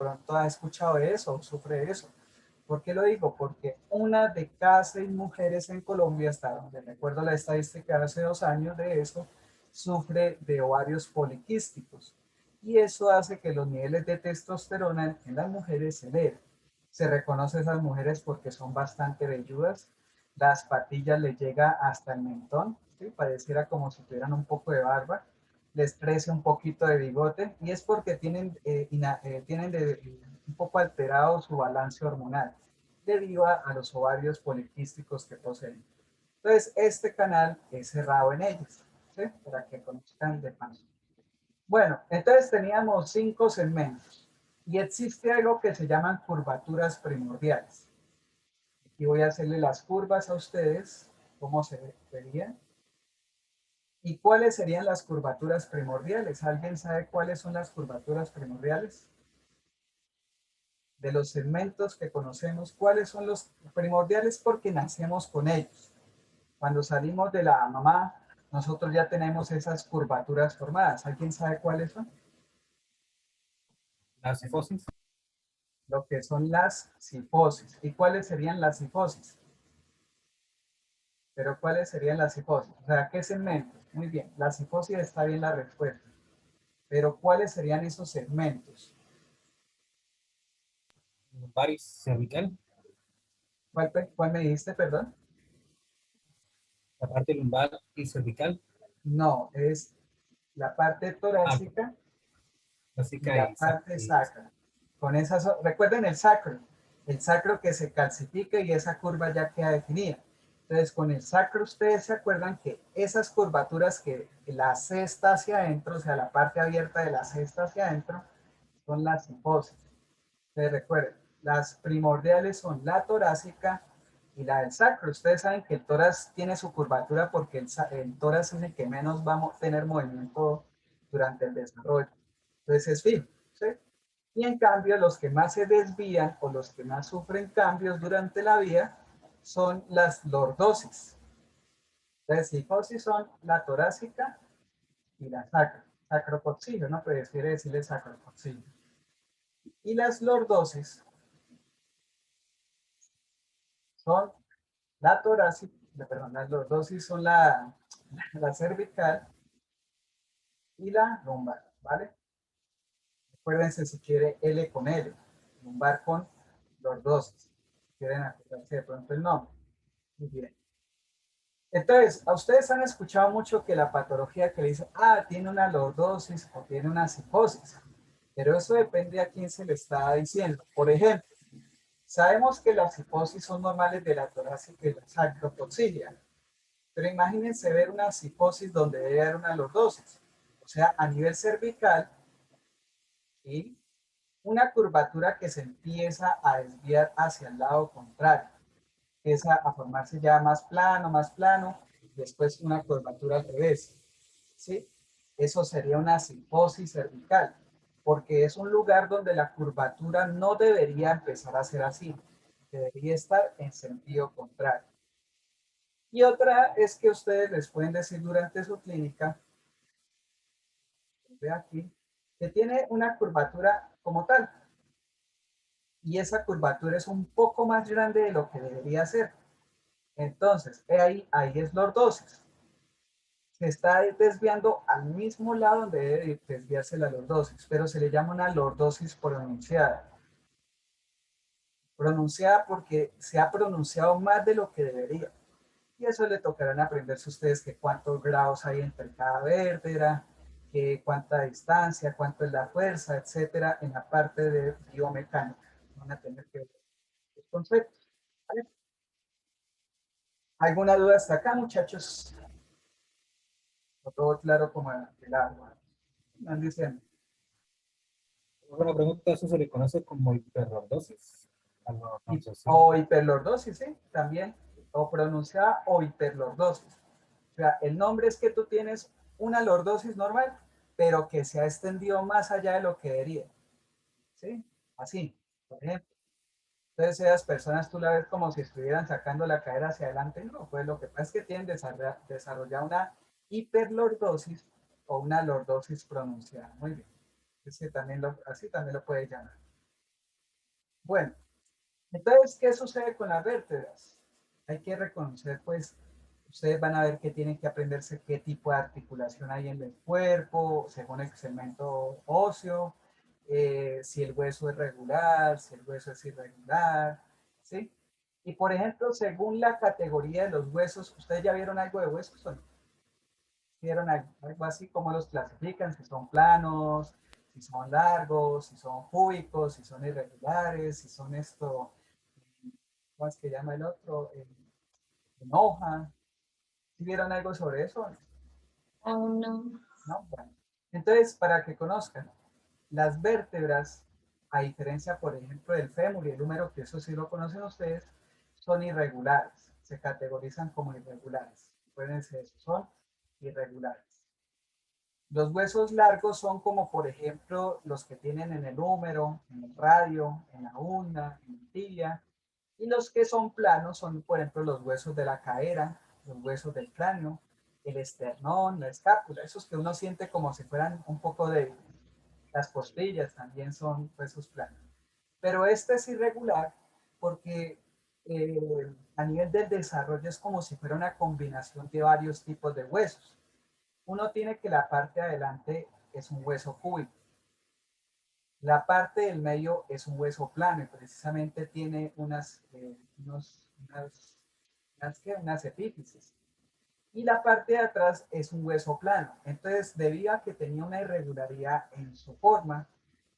pronto ha escuchado eso o sufre de eso. ¿Por qué lo digo? Porque una de cada 6 mujeres en Colombia, hasta donde recuerdo la estadística de hace 2 años de eso, sufre de ovarios poliquísticos. Y eso hace que los niveles de testosterona en las mujeres se eleven. Se reconoce a esas mujeres porque son bastante velludas. Las patillas les llega hasta el mentón, ¿sí? Pareciera como si tuvieran un poco de barba. Les crece un poquito de bigote y es porque tienen un poco alterado su balance hormonal debido a los ovarios poliquísticos que poseen. Entonces, este canal es cerrado en ellos, ¿sí? Para que conozcan de paso. Bueno, entonces teníamos 5 segmentos y existe algo que se llaman curvaturas primordiales. Aquí voy a hacerle las curvas a ustedes, cómo se verían. ¿Y cuáles serían las curvaturas primordiales? ¿Alguien sabe cuáles son las curvaturas primordiales? De los segmentos que conocemos, ¿cuáles son los primordiales? Porque nacemos con ellos. Cuando salimos de la mamá, nosotros ya tenemos esas curvaturas formadas. ¿Alguien sabe cuáles son? La cifosis. Lo que son las cifosis. ¿Y cuáles serían las cifosis? Pero ¿cuáles serían las cifosis? O sea, ¿qué segmentos? Muy bien, la cifosis está bien la respuesta. Pero ¿cuáles serían esos segmentos? Lumbar y cervical. ¿Cuál me dijiste, perdón? La parte lumbar y cervical. No, es la parte Ah, torácica y básica la y parte sacra. Con esas, recuerden el sacro que se calcifica y esa curva ya queda definida. Entonces, con el sacro ustedes se acuerdan que esas curvaturas que la C está hacia adentro, o sea, la parte abierta de la C está hacia adentro, son las cifosis. Entonces, recuerden, las primordiales son la torácica y la del sacro. Ustedes saben que el tórax tiene su curvatura porque el tórax es el que menos va a tener movimiento durante el desarrollo. Entonces es fijo, ¿sí? Y en cambio, los que más se desvían o los que más sufren cambios durante la vida son las lordosis. Entonces, cifosis son la torácica y la sacra. Sacrococcilio, ¿no? Prefiere decirle sacrococcilio. Y las lordosis son la torácica, perdón, las lordosis son la cervical y la lumbar, ¿vale? Acuérdense si quiere L con L, lumbar con lordosis. Quieren acordarse de pronto el nombre. Muy bien. Entonces, a ustedes han escuchado mucho que la patología que le dicen, tiene una lordosis o tiene una cifosis, pero eso depende a quién se le está diciendo. Por ejemplo, sabemos que las cifosis son normales de la torácica y la sacrococcígea, pero imagínense ver una cifosis donde debe haber una lordosis, o sea, a nivel cervical, y una curvatura que se empieza a desviar hacia el lado contrario, empieza a formarse ya más plano, después una curvatura al revés, ¿sí? Eso sería una cifosis cervical, porque es un lugar donde la curvatura no debería empezar a ser así, debería estar en sentido contrario. Y otra es que ustedes les pueden decir durante su clínica, ve aquí, que tiene una curvatura como tal, y esa curvatura es un poco más grande de lo que debería ser. Entonces, ahí es lordosis. Se está desviando al mismo lado donde debe desviarse la lordosis, pero se le llama una lordosis pronunciada. Pronunciada porque se ha pronunciado más de lo que debería. Y eso le tocarán aprenderse ustedes que cuántos grados hay entre cada vértebra, que cuánta distancia, cuánto es la fuerza, etcétera, en la parte de biomecánica. Van a tener que ver los conceptos. ¿Vale? ¿Alguna duda hasta acá, muchachos? ¿O todo claro como el agua? ¿Están diciendo? una pregunta, eso se le conoce como hiperlordosis. A la pronunciación. O hiperlordosis, ¿sí? También. O pronunciada o hiperlordosis. O sea, el nombre es que tú tienes una lordosis normal, pero que se ha extendido más allá de lo que debería. ¿Sí? Así, por ejemplo. Entonces, esas personas tú la ves como si estuvieran sacando la cadera hacia adelante. No, pues lo que pasa es que tienen desarrollar una hiperlordosis o una lordosis pronunciada. Muy bien. Así también lo puede llamar. Bueno, entonces, ¿qué sucede con las vértebras? Hay que reconocer, pues, ustedes van a ver que tienen que aprenderse qué tipo de articulación hay en el cuerpo, según el segmento óseo, si el hueso es regular, si el hueso es irregular, ¿sí? Y por ejemplo, según la categoría de los huesos, ¿ustedes ya vieron algo de huesos o no? ¿Vieron algo así? ¿Cómo los clasifican? Si son planos, si son largos, si son cúbicos, si son irregulares, si son esto, ¿cómo es que llama el otro? En hoja. ¿Sí vieron algo sobre eso? Aún no. ¿No? Bueno. Entonces, para que conozcan, las vértebras, a diferencia, por ejemplo, del fémur y el húmero, que eso sí lo conocen ustedes, son irregulares. Se categorizan como irregulares. Pueden ser eso, son irregulares. Los huesos largos son como, por ejemplo, los que tienen en el húmero, en el radio, en la ulna, en la tibia. Y los que son planos son, por ejemplo, los huesos de la cadera, los huesos del cráneo, el esternón, la escápula, esos que uno siente como si fueran un poco de las costillas, también son huesos planos. Pero este es irregular porque a nivel del desarrollo es como si fuera una combinación de varios tipos de huesos. Uno tiene que la parte de adelante es un hueso cúbico. La parte del medio es un hueso plano y precisamente tiene unas epífisis. Y la parte de atrás es un hueso plano. Entonces, debido a que tenía una irregularidad en su forma,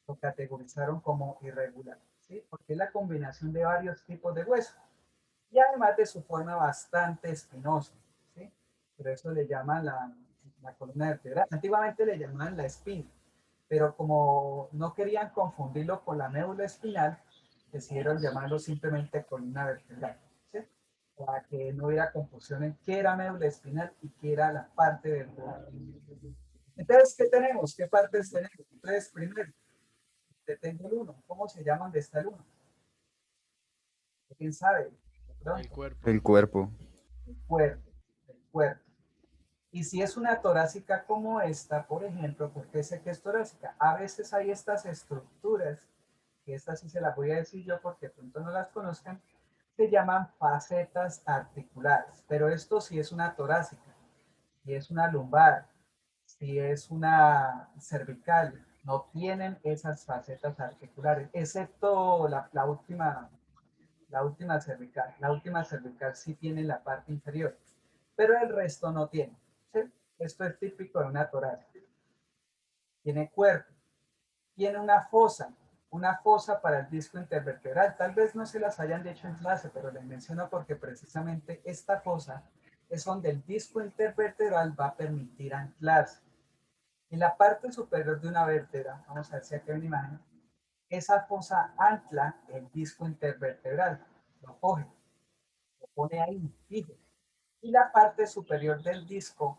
lo categorizaron como irregular, ¿sí? Porque es la combinación de varios tipos de huesos. Y además de su forma bastante espinosa, ¿sí? Por eso le llaman la columna vertebral. Antiguamente le llamaban la espina, pero como no querían confundirlo con la médula espinal, decidieron llamarlo simplemente columna vertebral, ¿sí? Para que no hubiera confusión en qué era médula espinal y qué era la parte vertebral. Entonces, ¿qué tenemos? ¿Qué partes tenemos? Entonces, primero, te tengo el uno. ¿Cómo se llama donde está el uno? ¿Quién sabe? De El pronto, cuerpo. El cuerpo. el cuerpo, el cuerpo. Y si es una torácica como esta, por ejemplo, porque sé que es torácica, a veces hay estas estructuras, que estas sí se las voy a decir yo porque de pronto no las conozcan, se llaman facetas articulares, pero esto sí es una torácica, si es una lumbar, si es una cervical, no tienen esas facetas articulares, excepto la última cervical. La última cervical sí tiene la parte inferior, pero el resto no tiene. ¿Sí? Esto es típico de una torácica. Tiene cuerpo, tiene una fosa para el disco intervertebral. Tal vez no se las hayan dicho en clase, pero les menciono porque precisamente esta fosa es donde el disco intervertebral va a permitir anclarse. En la parte superior de una vértebra, vamos a ver si aquí hay una imagen, esa fosa ancla el disco intervertebral, lo coge, lo pone ahí fijo. Y la parte superior del disco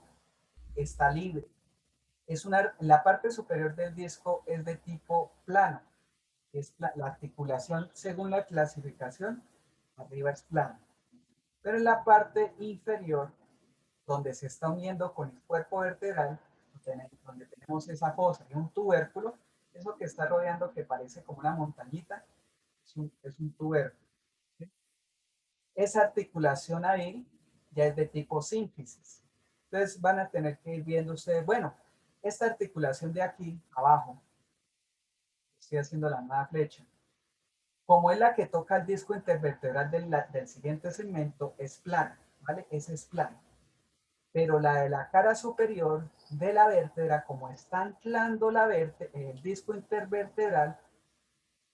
está libre. La parte superior del disco es de tipo plano, es la articulación según la clasificación, arriba es plano. Pero en la parte inferior, donde se está uniendo con el cuerpo vertebral, donde tenemos esa fosa y un tubérculo, eso que está rodeando que parece como una montañita, es un tubérculo. ¿Sí? Esa articulación ahí ya es de tipo sínfisis. Entonces van a tener que ir viendo ustedes, bueno, esta articulación de aquí abajo, estoy haciendo la nueva flecha, como es la que toca el disco intervertebral del siguiente segmento, es plana, ¿vale? Ese es plano. Pero la de la cara superior de la vértebra, como está anclando el disco intervertebral,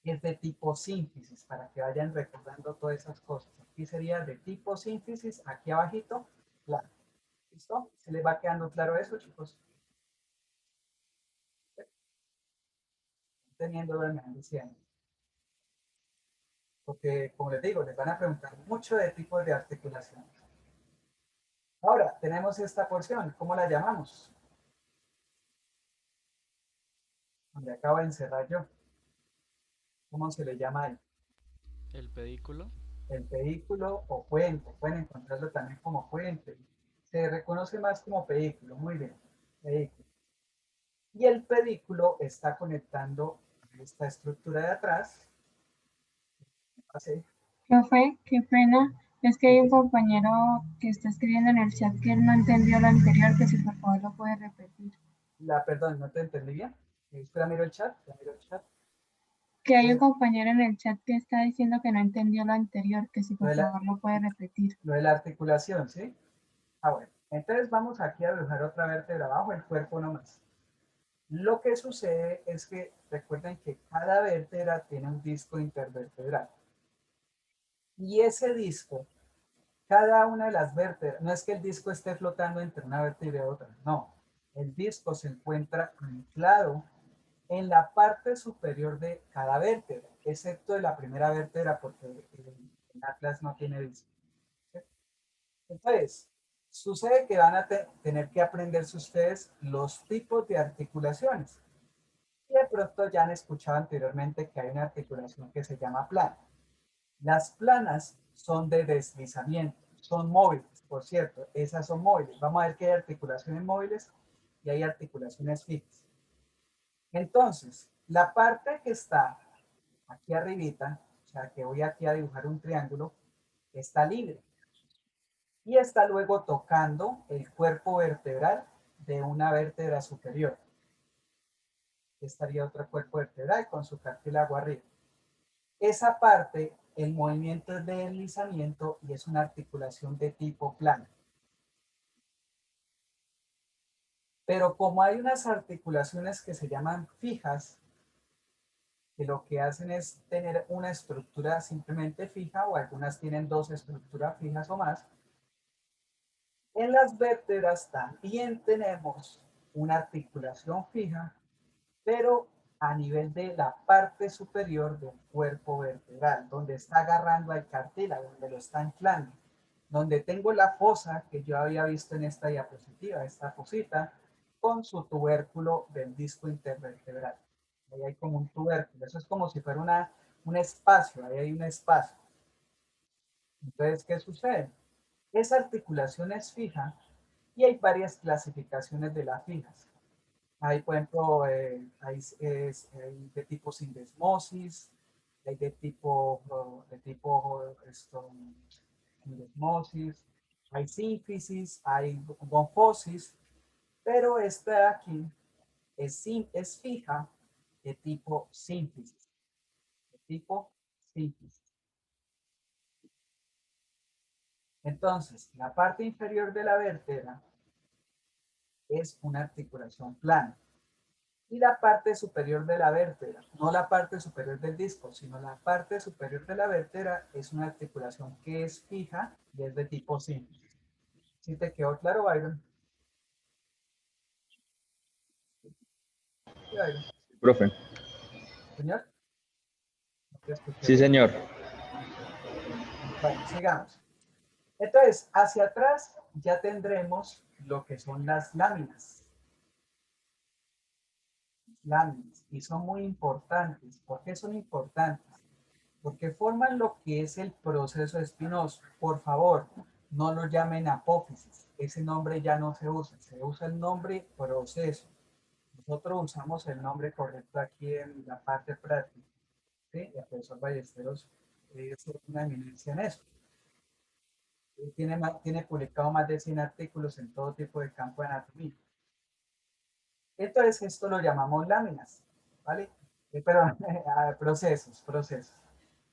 es de tipo sínfisis, para que vayan recordando todas esas cosas. Aquí sería de tipo sínfisis, aquí abajito, claro. ¿Listo? ¿Se les va quedando claro eso, chicos? Teniendo en diciendo. Porque, como les digo, les van a preguntar mucho de tipos de articulaciones. Ahora, tenemos esta porción, ¿cómo la llamamos? Donde acabo de encerrar yo. ¿Cómo se le llama ahí? El pedículo. El pedículo o puente, pueden encontrarlo también como puente. Se reconoce más como pedículo, muy bien, pedículo. Y el pedículo está conectando esta estructura de atrás Así. Profe, qué pena. Es que hay un compañero que está escribiendo en el chat que él no entendió lo anterior, que si por favor lo puede repetir. Perdón, no te entendí bien. Espera, miro el chat. Ya miro el chat. Que hay un compañero en el chat que está diciendo que no entendió lo anterior, que si Lo por de la, favor lo puede repetir. lo de la articulación, ¿sí? Ah, bueno. Entonces vamos aquí a dibujar otra vértebra abajo, el cuerpo nomás. Lo que sucede es que recuerden que cada vértebra tiene un disco intervertebral. Y ese disco, cada una de las vértebras, no es que el disco esté flotando entre una vértebra y otra, no. El disco se encuentra anclado en la parte superior de cada vértebra, excepto de la primera vértebra porque el atlas no tiene disco. ¿Sí? Entonces, sucede que van a tener que aprenderse ustedes los tipos de articulaciones. Y de pronto ya han escuchado anteriormente que hay una articulación que se llama plana. Las planas son de deslizamiento, son móviles, por cierto, esas son móviles. Vamos a ver que hay articulaciones móviles y hay articulaciones fijas. Entonces, la parte que está aquí arribita, o sea, que voy aquí a dibujar un triángulo, está libre. Y está luego tocando el cuerpo vertebral de una vértebra superior. Estaría otro cuerpo vertebral con su cartílago arriba. Esa parte, el movimiento es de deslizamiento y es una articulación de tipo plano. Pero como hay unas articulaciones que se llaman fijas, que lo que hacen es tener una estructura simplemente fija o algunas tienen dos estructuras fijas o más, en las vértebras también tenemos una articulación fija, pero a nivel de la parte superior del cuerpo vertebral, donde está agarrando al cartílago, donde lo está anclando, donde tengo la fosa que yo había visto en esta diapositiva, esta fosita, con su tubérculo del disco intervertebral. Ahí hay como un tubérculo, eso es como si fuera un espacio, ahí hay un espacio. Entonces, ¿qué sucede? Esa articulación es fija y hay varias clasificaciones de las fijas. Hay, por ejemplo, hay de tipo sindesmosis, hay de tipo sindesmosis, hay sínfisis, hay gonfosis, pero esta de aquí es fija de tipo sínfisis, de tipo sínfisis. Entonces, la parte inferior de la vértebra es una articulación plana. Y la parte superior de la vértebra, no la parte superior del disco, sino la parte superior de la vértebra es una articulación que es fija y es de tipo simple. ¿Sí te quedó claro, Byron? Sí, Byron. Profe. ¿Señor? No te escuché Sí, bien. señor. Bueno, sigamos. Entonces, hacia atrás ya tendremos lo que son las láminas. Láminas. Y son muy importantes. ¿Por qué son importantes? Porque forman lo que es el proceso espinoso. Por favor, no lo llamen apófisis. Ese nombre ya no se usa el nombre proceso. Nosotros usamos el nombre correcto aquí en la parte práctica. ¿Sí? El profesor Ballesteros es una eminencia en eso. Tiene publicado más de 100 artículos en todo tipo de campo de anatomía. Entonces, esto lo llamamos láminas, ¿vale? Perdón, procesos.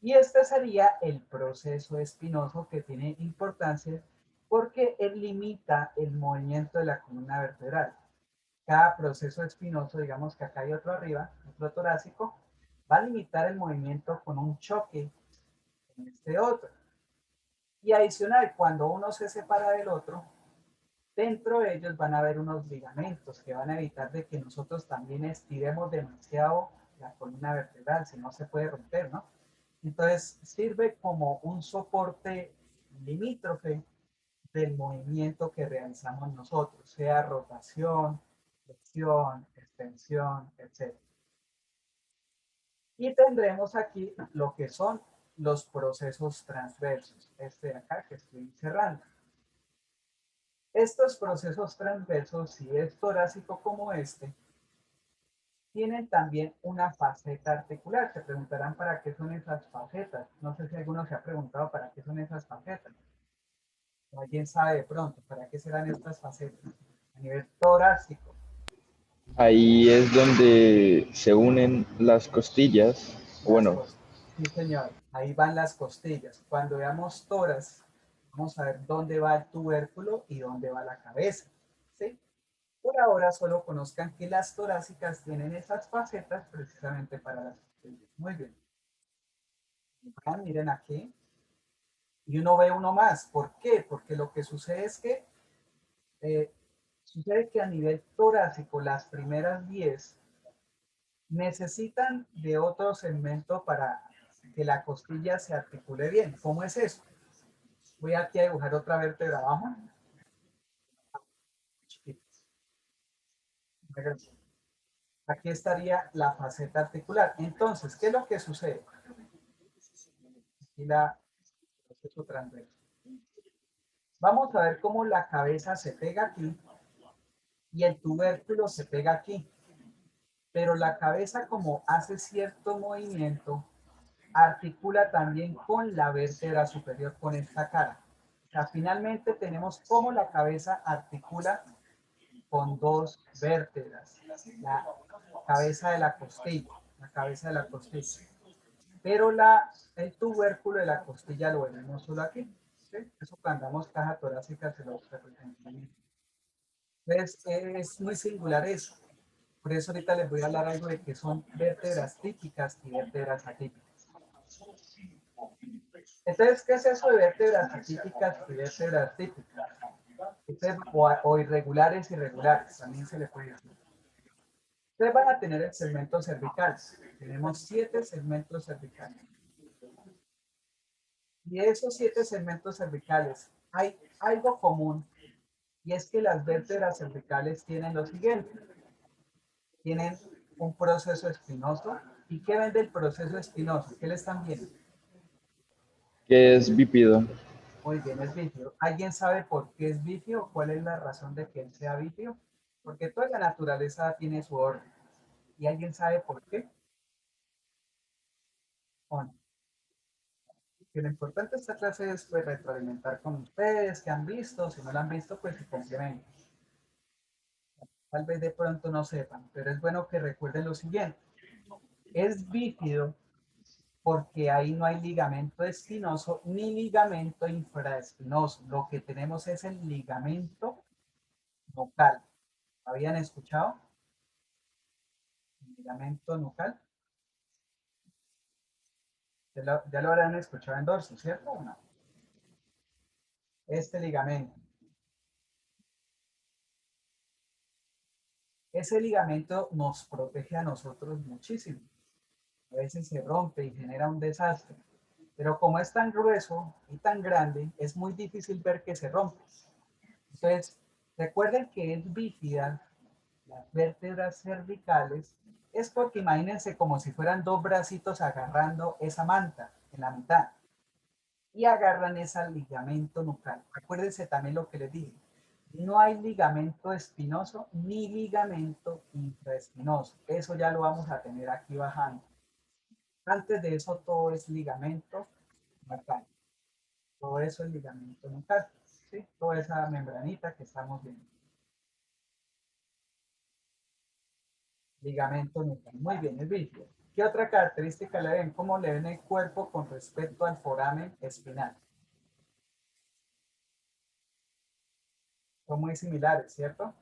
Y este sería el proceso espinoso que tiene importancia porque él limita el movimiento de la columna vertebral. Cada proceso espinoso, digamos que acá hay otro arriba, otro torácico, va a limitar el movimiento con un choque con este otro. Y adicional, cuando uno se separa del otro, dentro de ellos van a haber unos ligamentos que van a evitar de que nosotros también estiremos demasiado la columna vertebral, si no se puede romper, ¿no? Entonces sirve como un soporte limítrofe del movimiento que realizamos nosotros, sea rotación, flexión, extensión, etc. Y tendremos aquí lo que son los procesos transversos, este de acá que estoy cerrando. Estos procesos transversos, si es torácico como este, tienen también una faceta articular. Se preguntarán para qué son esas facetas. No sé si alguno se ha preguntado para qué son esas facetas. ¿O alguien sabe de pronto para qué serán estas facetas? A nivel torácico. Ahí es donde se unen las costillas. Las Bueno, costillas. Sí, señor. Ahí van las costillas. Cuando veamos toras, vamos a ver dónde va el tubérculo y dónde va la cabeza. ¿Sí? Por ahora solo conozcan que las torácicas tienen esas facetas precisamente para las costillas. Muy bien. Miren aquí. Y uno ve uno más. ¿Por qué? Porque lo que sucede es que eh, a nivel torácico las primeras 10 necesitan de otro segmento para que la costilla se articule bien. ¿Cómo es eso? Voy aquí a dibujar otra vértebra abajo. Aquí estaría la faceta articular. Entonces, ¿qué es lo que sucede? Aquí la proceso transverso. Vamos a ver cómo la cabeza se pega aquí y el tubérculo se pega aquí. Pero la cabeza, como hace cierto movimiento, articula también con la vértebra superior, con esta cara. O sea, finalmente tenemos cómo la cabeza articula con dos vértebras. La cabeza de la costilla, la cabeza de la costilla. Pero el tubérculo de la costilla lo vemos solo aquí. ¿Sí? Eso cuando damos caja torácica se lo representa. Entonces es muy singular eso. Por eso ahorita les voy a hablar algo de que son vértebras típicas y vértebras atípicas. Entonces, ¿qué es eso de vértebras atípicas y vértebras típicas? O irregulares, irregulares, también se le puede decir. Ustedes van a tener el segmento cervical. Tenemos 7 segmentos cervicales. Y de esos 7 segmentos cervicales hay algo común, y es que las vértebras cervicales tienen lo siguiente. Tienen un proceso espinoso. ¿Y qué ven del proceso espinoso? ¿Qué le están viendo? que es bípedo. Muy bien, es bífeo. ¿Alguien sabe por qué es bífeo? ¿Cuál es la razón de que él sea bífeo? Porque toda la naturaleza tiene su orden. ¿Y alguien sabe por qué? ¿O no? Que lo importante de esta clase es pues, retroalimentar con ustedes, que han visto, si no lo han visto, pues se complementen. Tal vez de pronto no sepan, pero es bueno que recuerden lo siguiente. Es bífido porque ahí no hay ligamento espinoso ni ligamento infraespinoso. Lo que tenemos es el ligamento nucal. ¿Habían escuchado? El ligamento nucal. Ya lo habrán escuchado en dorso, ¿cierto o no? Este ligamento. Ese ligamento nos protege a nosotros muchísimo. A veces se rompe y genera un desastre. Pero como es tan grueso y tan grande, es muy difícil ver que se rompe. Entonces, recuerden que es bífida, las vértebras cervicales, es porque imagínense como si fueran dos bracitos agarrando esa manta en la mitad y agarran ese ligamento nucal. Acuérdense también lo que les dije. No hay ligamento espinoso ni ligamento infraespinoso. Eso ya lo vamos a tener aquí bajando. Antes de eso todo es ligamento nucal. Todo eso es ligamento nucal. ¿Sí? Toda esa membranita que estamos viendo. Ligamento nucal. Muy bien, es bífido. ¿Qué otra característica le ven? ¿Cómo le ven el cuerpo con respecto al foramen espinal? Son muy similares, ¿cierto?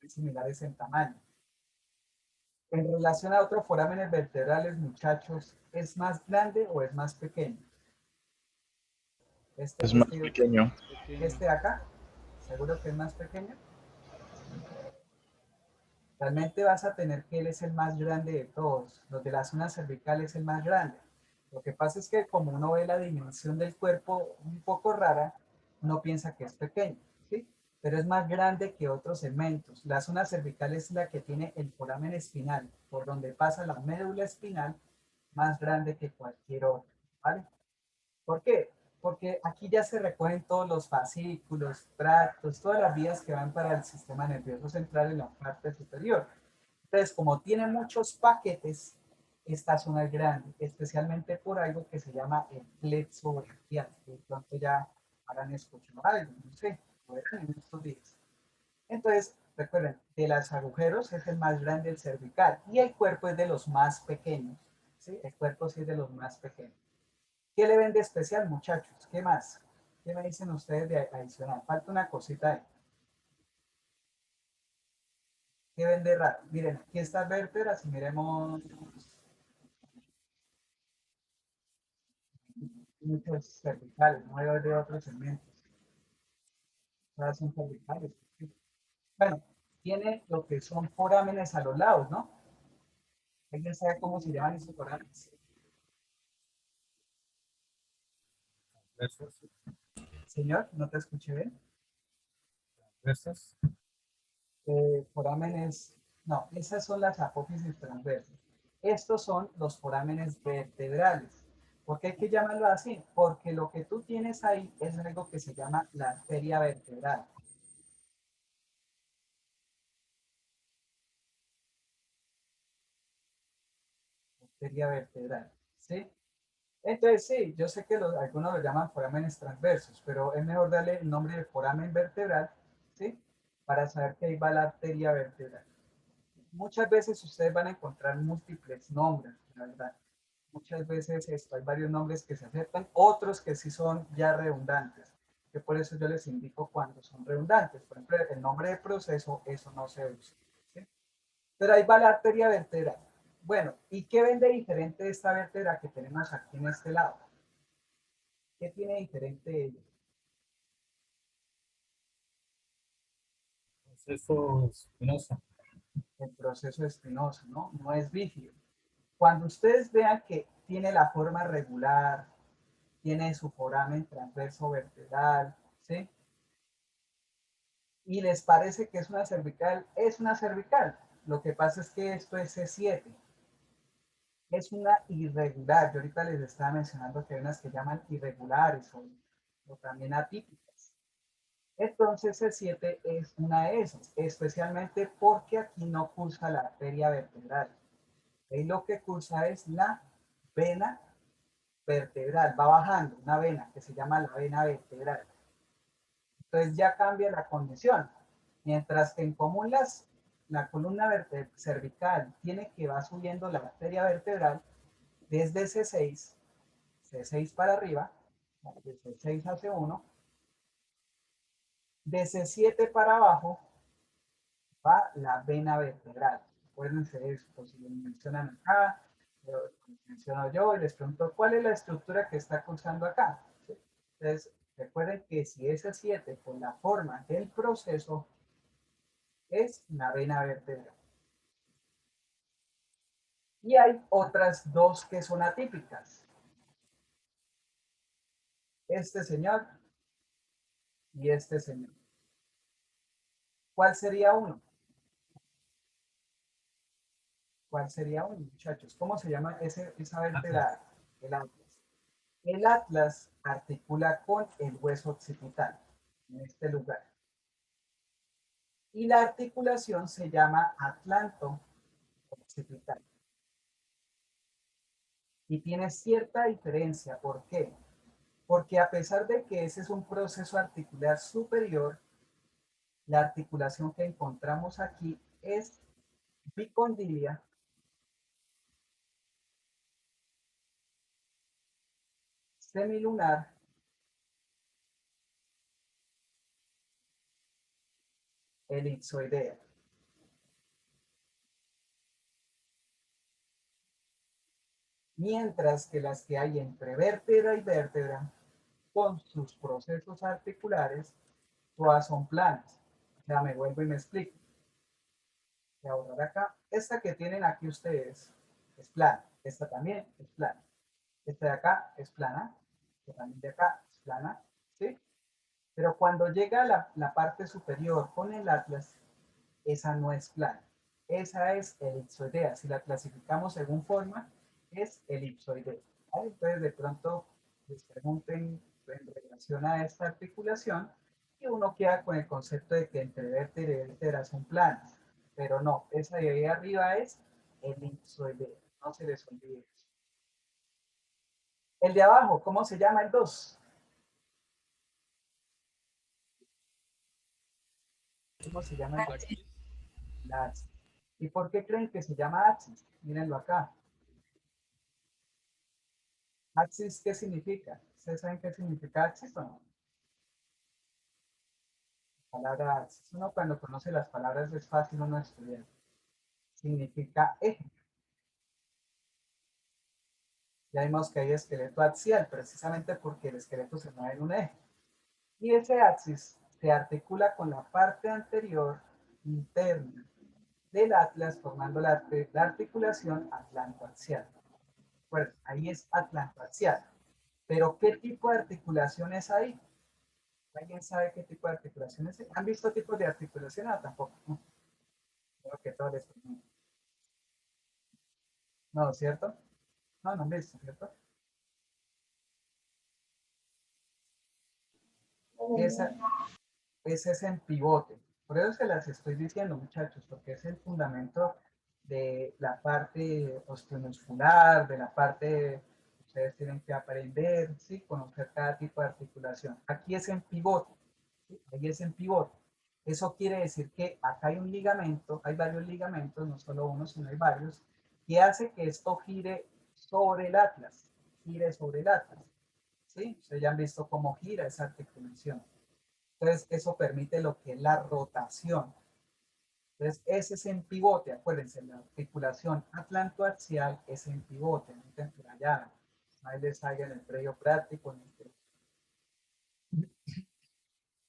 Muy similares en tamaño. En relación a otros forámenes vertebrales, muchachos, ¿es más grande o es más pequeño? Es más pequeño. Pequeño. Este de acá, seguro que es más pequeño. Realmente vas a tener que él es el más grande de todos. Los de la zona cervical es el más grande. Lo que pasa es que como uno ve la dimensión del cuerpo un poco rara, uno piensa que es pequeño, ¿sí? Pero es más grande que otros segmentos. La zona cervical es la que tiene el foramen espinal, por donde pasa la médula espinal, más grande que cualquier otro, ¿vale? ¿Por qué? Porque aquí ya se recogen todos los fascículos, tractos, todas las vías que van para el sistema nervioso central en la parte superior. Entonces, como tiene muchos paquetes, esta zona es grande, especialmente por algo que se llama el plexo braquial, que de pronto ya habrán escuchado algo, no sé, lo verán en estos días. Entonces, recuerden, de los agujeros es el más grande el cervical y el cuerpo es de los más pequeños, ¿sí? El cuerpo sí es de los más pequeños. ¿Qué le ven de especial, muchachos? ¿Qué más? ¿Qué me dicen ustedes de adicional? Falta una cosita ahí. ¿Qué ven de raro? Miren, aquí estas vértebras y miremos muchos cervicales, no hay de otros segmentos. Todas son cervicales. Bueno, tiene lo que son forámenes a los lados, ¿no? ¿Alguien sabe cómo se llaman esos forámenes? Transversos. Señor, no te escuché bien. Transversos. Forámenes, no, esas son las apófisis transversas. Estos son los forámenes vertebrales. ¿Por qué hay que llamarlo así? Porque lo que tú tienes ahí es algo que se llama la arteria vertebral. Arteria vertebral, ¿sí? Entonces, sí, yo sé que algunos lo llaman forámenes transversos, pero es mejor darle el nombre de foramen vertebral, ¿sí? Para saber que ahí va la arteria vertebral. Muchas veces ustedes van a encontrar múltiples nombres, la verdad. Muchas veces hay varios nombres que se aceptan, otros que sí son ya redundantes, que por eso yo les indico cuando son redundantes. Por ejemplo, el nombre de proceso, eso no se usa, ¿sí? Pero ahí va la arteria vertebral. Bueno, ¿y qué ven de diferente esta vértebra que tenemos aquí en este lado? ¿Qué tiene diferente ella? Proceso espinoso. El proceso espinoso, ¿no? No es bífido. Cuando ustedes vean que tiene la forma regular, tiene su foramen transverso vertebral, ¿sí? Y les parece que es una cervical. Lo que pasa es que esto es C7. Es una irregular. Yo ahorita les estaba mencionando que hay unas que llaman irregulares o también atípicas. Entonces C7 es una de esas, especialmente porque aquí no cursa la arteria vertebral. Ahí lo que cursa es la vena vertebral, va bajando una vena que se llama la vena vertebral. Entonces ya cambia la condición. Mientras que en común la columna cervical tiene que va subiendo la arteria vertebral desde C6 para arriba, de C6 a C1, de C7 para abajo va la vena vertebral. Acuérdense de esto, si lo mencionan acá, lo menciono yo y les pregunto cuál es la estructura que está cursando acá. ¿Sí? Entonces, recuerden que si es C7 con la forma del proceso es la vena vertebral. Y hay otras dos que son atípicas. Este señor y este señor. ¿Cuál sería uno? ¿Cuál sería uno, muchachos? ¿Cómo se llama esa vértebra? El atlas. El atlas articula con el hueso occipital, en este lugar. Y la articulación se llama atlanto occipital. Y tiene cierta diferencia. ¿Por qué? Porque a pesar de que ese es un proceso articular superior, la articulación que encontramos aquí es bicondilia, semilunar, elipsoidea. Mientras que las que hay entre vértebra y vértebra, con sus procesos articulares, todas son planas. O sea, me vuelvo y me explico. Voy a borrar acá. Esta que tienen aquí ustedes es plana. Esta también es plana. Esta de acá es plana. Esta también de acá es plana. ¿Sí? Pero cuando llega a la parte superior con el atlas, esa no es plana. Esa es elipsoidea. Si la clasificamos según forma, es elipsoidea. ¿Vale? Entonces, de pronto les pregunten en relación a esta articulación y uno queda con el concepto de que entre vértebra y vértebra son planas. pero no, esa de ahí arriba es elipsoidea, no se les olvide eso. El de abajo, ¿cómo se llama el 2? ¿Cómo se llama el 2? Axis. La axis. ¿Y por qué creen que se llama axis? Mírenlo acá. Axis, ¿qué significa? ¿Ustedes saben qué significa axis o no? La palabra axis. Uno cuando conoce las palabras es fácil uno estudiar. Significa eje. Ya vimos que hay esqueleto axial, precisamente porque el esqueleto se mueve en un eje. Y ese axis se articula con la parte anterior interna del atlas, formando la articulación atlantoaxial. Bueno, ahí es atlantoaxial. Pero ¿qué tipo de articulación es ahí? ¿Alguien sabe qué tipo de articulación es? ¿Han visto tipos de articulación? Ah, tampoco. No, creo que todo les... No, ¿cierto? No, no han visto, ¿cierto? Esa, ese es en pivote. Por eso se las estoy diciendo, muchachos, porque es el fundamento de la parte osteomuscular, de la parte que ustedes tienen que aprender, ¿sí? Conocer cada tipo de articulación. Aquí es en pivote, ¿sí? Ahí es en pivote. Eso quiere decir que acá hay un ligamento, hay varios ligamentos, no solo uno, sino hay varios, que hace que esto gire sobre el atlas, gire sobre el atlas, ¿sí? Ustedes ya han visto cómo gira esa articulación. Entonces, eso permite lo que es la rotación. Entonces, ese es en pivote, acuérdense, la articulación atlantoaxial es en pivote, no temporallada. Ahí les salga en el predio práctico.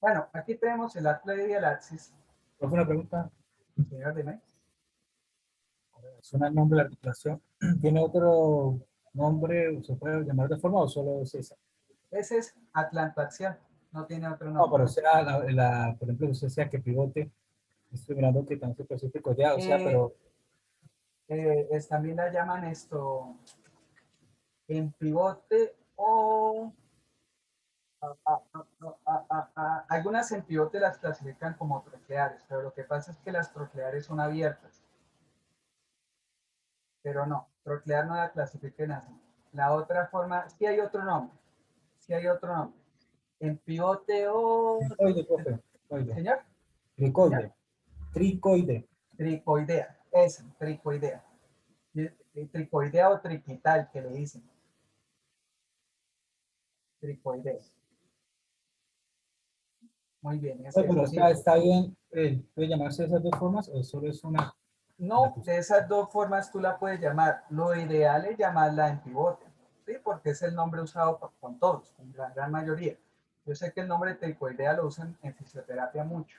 Bueno, aquí tenemos el atlas y el axis. ¿Cuál fue la pregunta? Señor, dime. ¿Suena el nombre de la articulación? ¿Tiene otro nombre? ¿Se puede llamar de forma o solo es esa? Ese es atlantoaxial, no tiene otro No, nombre. pero o sea, por ejemplo, usted decía que pivote, estoy mirando que también se específico ya, o sea, pero También la llaman esto en pivote o algunas en pivote las clasifican como trocleares, pero lo que pasa es que las trocleares son abiertas. Pero no, troclear no la clasifiquen así. La otra forma, sí hay otro nombre, sí hay otro nombre. En pivote o... tricoide, profe, tricoide, Señor, señor, tricoide, tricoide. tricoidea, es tricoidea. Tricoidea o triquital que le dicen. Tricoidea. Muy bien, es Oye, pero eso. o sea, está bien, ¿puede llamarse de esas dos formas o solo es una? No, de esas dos formas tú la puedes llamar. Lo ideal es llamarla en pivote, ¿sí? Porque es el nombre usado con todos, con la gran mayoría. Yo sé que el nombre tricoidea lo usan en fisioterapia mucho,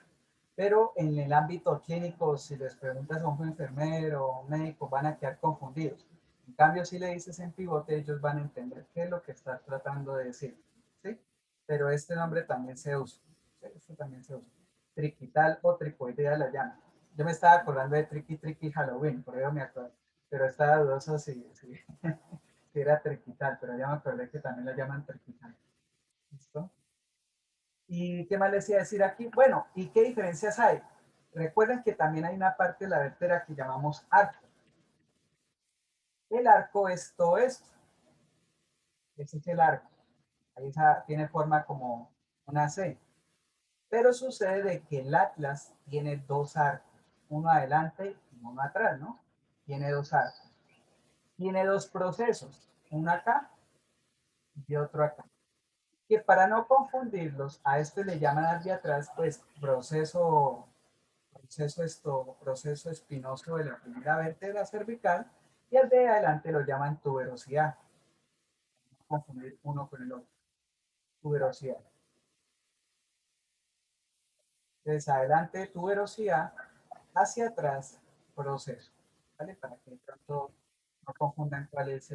pero en el ámbito clínico, si les preguntas a un enfermero o un médico, van a quedar confundidos. En cambio, si le dices en pivote, ellos van a entender qué es lo que estás tratando de decir, ¿sí? Pero este nombre también se usa, ¿sí? Este también se usa. Triquital o tricoidea la llaman. Yo me estaba acordando de Tricky Tricky Halloween, por eso me acuerdo. Pero estaba dudoso si era triquital, pero ya me acordé que también la llaman triquital. ¿Listo? ¿Y qué más les iba a decir aquí? Bueno, ¿y qué diferencias hay? Recuerden que también hay una parte de la vértebra que llamamos arco. El arco es todo esto. Ese es el arco. Ahí tiene forma como una C. Pero sucede de que el atlas tiene dos arcos. Uno adelante y uno atrás, ¿no? Tiene dos arcos. Tiene dos procesos. Uno acá y otro acá. Que para no confundirlos, a este le llaman al de atrás, pues proceso espinoso de la primera vértebra cervical, y al de adelante lo llaman tuberosidad. No confundir uno con el otro. Tuberosidad. Desde adelante tuberosidad, hacia atrás proceso. ¿Vale? Para que de pronto no confundan cuál es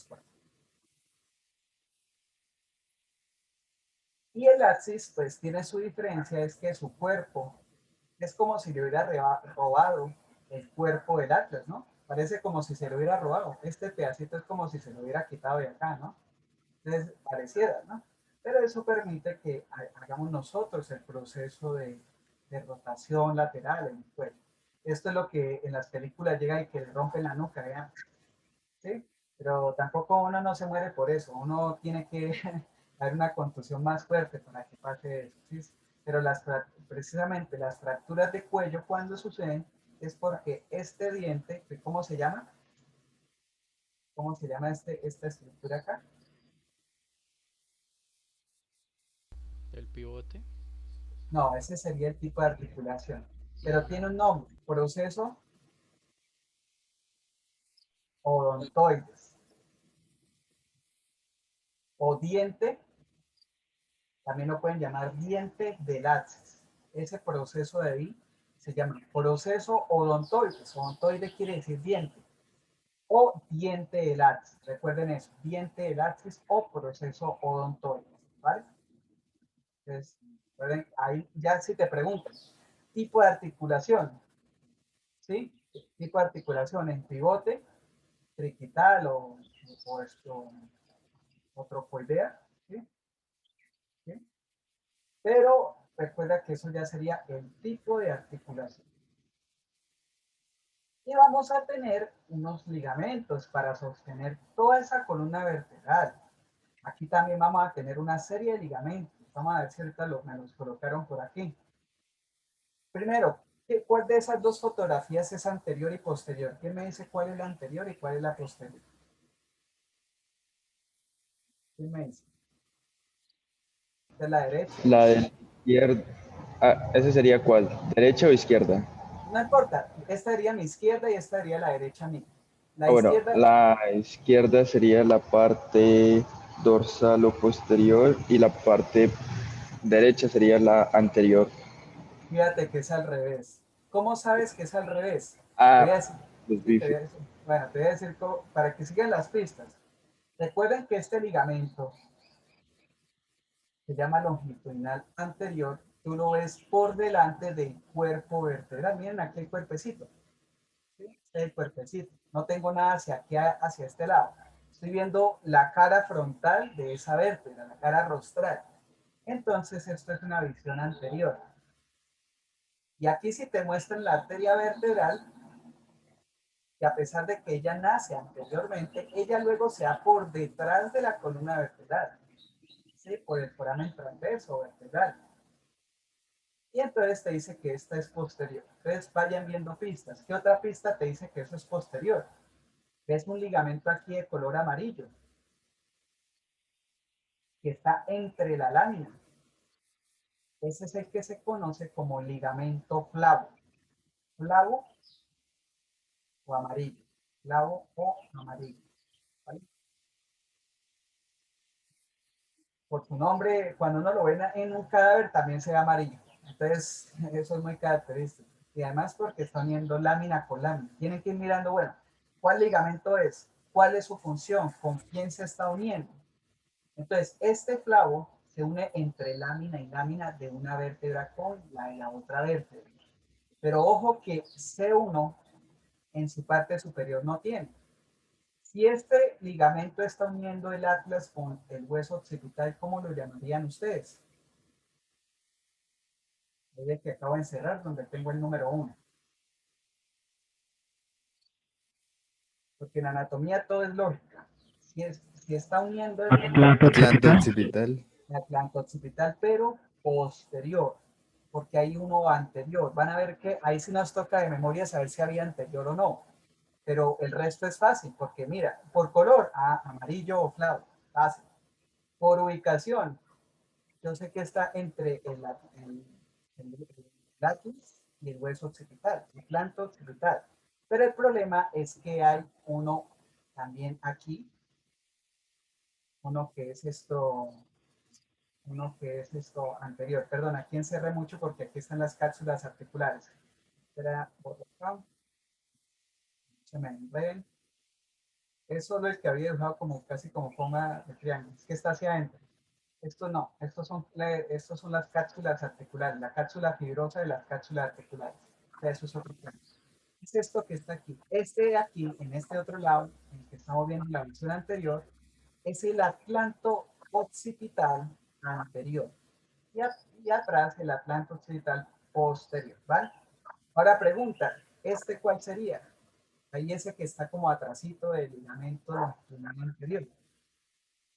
cuál. Y el axis, pues tiene su diferencia, es que su cuerpo es como si le hubiera robado el cuerpo del Atlas, ¿no? Parece como si se lo hubiera robado. Este pedacito es como si se lo hubiera quitado de acá, ¿no? Entonces, pareciera, ¿no? Pero eso permite que hagamos nosotros el proceso de rotación lateral en el cuerpo. Esto es lo que en las películas llega y que le rompen la nuca, vean. ¿Sí? Pero tampoco uno no se muere por eso, uno tiene que dar una contusión más fuerte para que pase eso, ¿sí? Pero precisamente las fracturas de cuello cuando suceden es porque este diente, ¿cómo se llama? ¿Cómo se llama esta estructura acá? El pivote. No, ese sería el tipo de articulación, pero tiene un nombre, proceso odontoides o diente, también lo pueden llamar diente de Laches. Ese proceso de ahí se llama proceso odontoides. Odontoide quiere decir diente. O diente de Laches. Recuerden eso, diente de Laches o proceso odontoides. ¿Vale? Entonces, ahí ya si te preguntan, tipo de articulación, ¿sí? Tipo de articulación en pivote, triquital o trocoidea, ¿sí? ¿Sí? Pero recuerda que eso ya sería el tipo de articulación. Y vamos a tener unos ligamentos para sostener toda esa columna vertebral. Aquí también vamos a tener una serie de ligamentos. Vamos a ver si ahorita me los colocaron por aquí. Primero, ¿cuál de esas dos fotografías es anterior y posterior? ¿Quién me dice cuál es la anterior y cuál es la posterior? ¿Quién me dice? ¿Esta es la derecha? La de la izquierda. Ah, ¿ese sería cuál? ¿Derecha o izquierda? No importa, esta sería mi izquierda y esta sería la derecha mía. La Ah, bueno, izquierda, la izquierda sería la parte dorsal o posterior y la parte derecha sería la anterior. fíjate que es al revés. ¿Cómo sabes que es al revés? Te Ah, voy a decir, los sí, te voy bíceps. a decir, bueno, te voy a decir para que sigan las pistas. Recuerden que este ligamento se llama longitudinal anterior, tú lo ves por delante del cuerpo vertebral. Miren aquí el cuerpecito. ¿Sí? Este es el cuerpecito. No tengo nada hacia aquí, hacia este lado. Estoy viendo la cara frontal de esa vértebra, la cara rostral. Entonces, esto es una visión anterior. Y aquí si te muestran la arteria vertebral, que a pesar de que ella nace anteriormente, ella luego se da por detrás de la columna vertebral, ¿sí? Por el foramen transverso vertebral. Y entonces te dice que esta es posterior. Entonces vayan viendo pistas. ¿Qué otra pista te dice que eso es posterior? Ves un ligamento aquí de color amarillo, que está entre la lámina. Ese es el que se conoce como ligamento flavo. Flavo o amarillo. Flavo o amarillo. ¿Vale? Por su nombre, cuando uno lo ve en un cadáver también se ve amarillo. Entonces, eso es muy característico. Y además porque está uniendo lámina con lámina. Tienen que ir mirando, bueno, ¿cuál ligamento es? ¿Cuál es su función? ¿Con quién se está uniendo? Entonces, este flavo se une entre lámina y lámina de una vértebra con la de la otra vértebra. Pero ojo que C1 en su parte superior no tiene. Si este ligamento está uniendo el atlas con el hueso occipital, ¿cómo lo llamarían ustedes? Es el que acabo de encerrar, donde tengo el número 1. Porque en anatomía todo es lógica. Si está uniendo Atlanta occipital. el atlanto occipital, pero posterior, porque hay uno anterior. Van a ver que ahí sí nos toca de memoria saber si había anterior o no. Pero el resto es fácil, porque mira, por color, amarillo o clavo, fácil. Por ubicación, yo sé que está entre el látex y el hueso occipital, el planto occipital. Pero el problema es que hay uno también aquí, uno que es esto anterior. Perdón, aquí encerré mucho porque aquí están las cápsulas articulares. Espera, por acá. Se me ven. Es solo el que había dejado como casi como forma de triángulo. Es que está hacia adentro. Esto no, estos son las cápsulas articulares, la cápsula fibrosa de las cápsulas articulares. O sea, eso es otro plan. Es esto que está aquí. Este de aquí, en este otro lado, en el que estamos viendo en la visión anterior, es el atlanto occipital anterior. Y atrás el atlanto occipital posterior, ¿vale? Ahora pregunta, ¿Cuál sería? Ahí ese que está como atrasito del ligamento longitudinal anterior.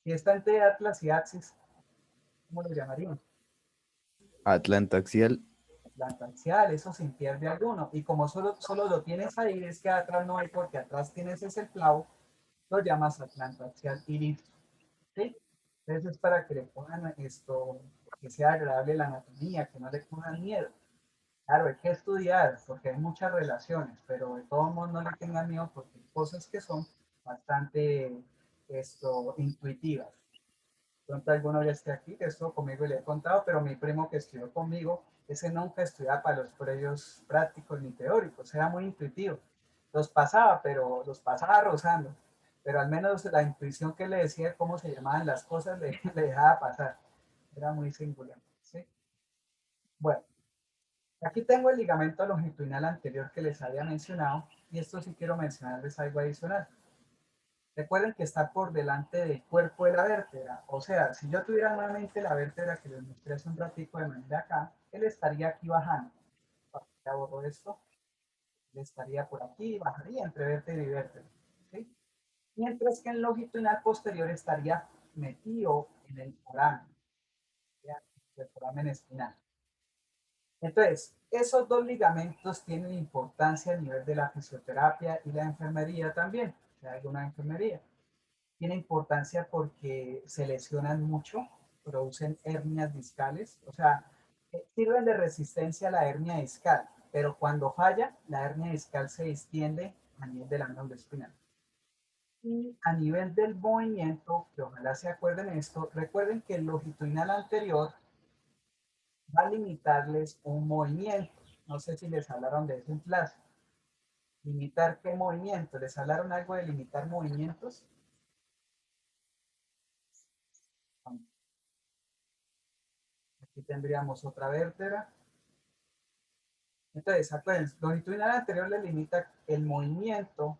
Si está entre atlas y axis, ¿cómo lo llamarían? Atlantaxial. Atlantaxial, eso sin pierde alguno. Y como solo lo tienes ahí, es que atrás no hay porque atrás tienes ese clavo, lo llamas atlantaxial y listo. ¿Sí? Entonces es para que le pongan esto, que sea agradable la anatomía, que no le pongan miedo. Claro, hay que estudiar porque hay muchas relaciones, pero de todos modos no le tengan miedo porque hay cosas que son bastante intuitivas. Pronto alguno ya esté aquí, que estuvo conmigo y le he contado, pero mi primo que estudió conmigo, ese nunca estudiaba para los previos prácticos ni teóricos, era muy intuitivo. Los pasaba, pero los pasaba rozando, pero al menos la intuición que le decía cómo se llamaban las cosas le dejaba pasar. Era muy singular, ¿sí? Bueno, aquí tengo el ligamento longitudinal anterior que les había mencionado, y esto sí quiero mencionarles algo adicional. Recuerden que está por delante del cuerpo de la vértebra. O sea, si yo tuviera nuevamente la vértebra que les mostré hace un ratico de manera acá, él estaría aquí bajando. Ya borro esto. Él estaría por aquí y bajaría entre vértebra y vértebra. ¿Sí? Mientras que en longitudinal posterior estaría metido en el foramen. El foramen espinal. Entonces, esos dos ligamentos tienen importancia a nivel de la fisioterapia y la enfermería también. O sea, alguna enfermería. Tiene importancia porque se lesionan mucho, producen hernias discales, o sea, sirven de resistencia a la hernia discal, pero cuando falla, la hernia discal se extiende a nivel de la médula espinal. Y a nivel del movimiento, que ojalá se acuerden esto, recuerden que el longitudinal anterior va a limitarles un movimiento. No sé si les hablaron de eso en clase. ¿Limitar qué movimiento? ¿Les hablaron algo de limitar movimientos? Aquí tendríamos otra vértebra. Entonces, acuérdense, longitudinal anterior le limita el movimiento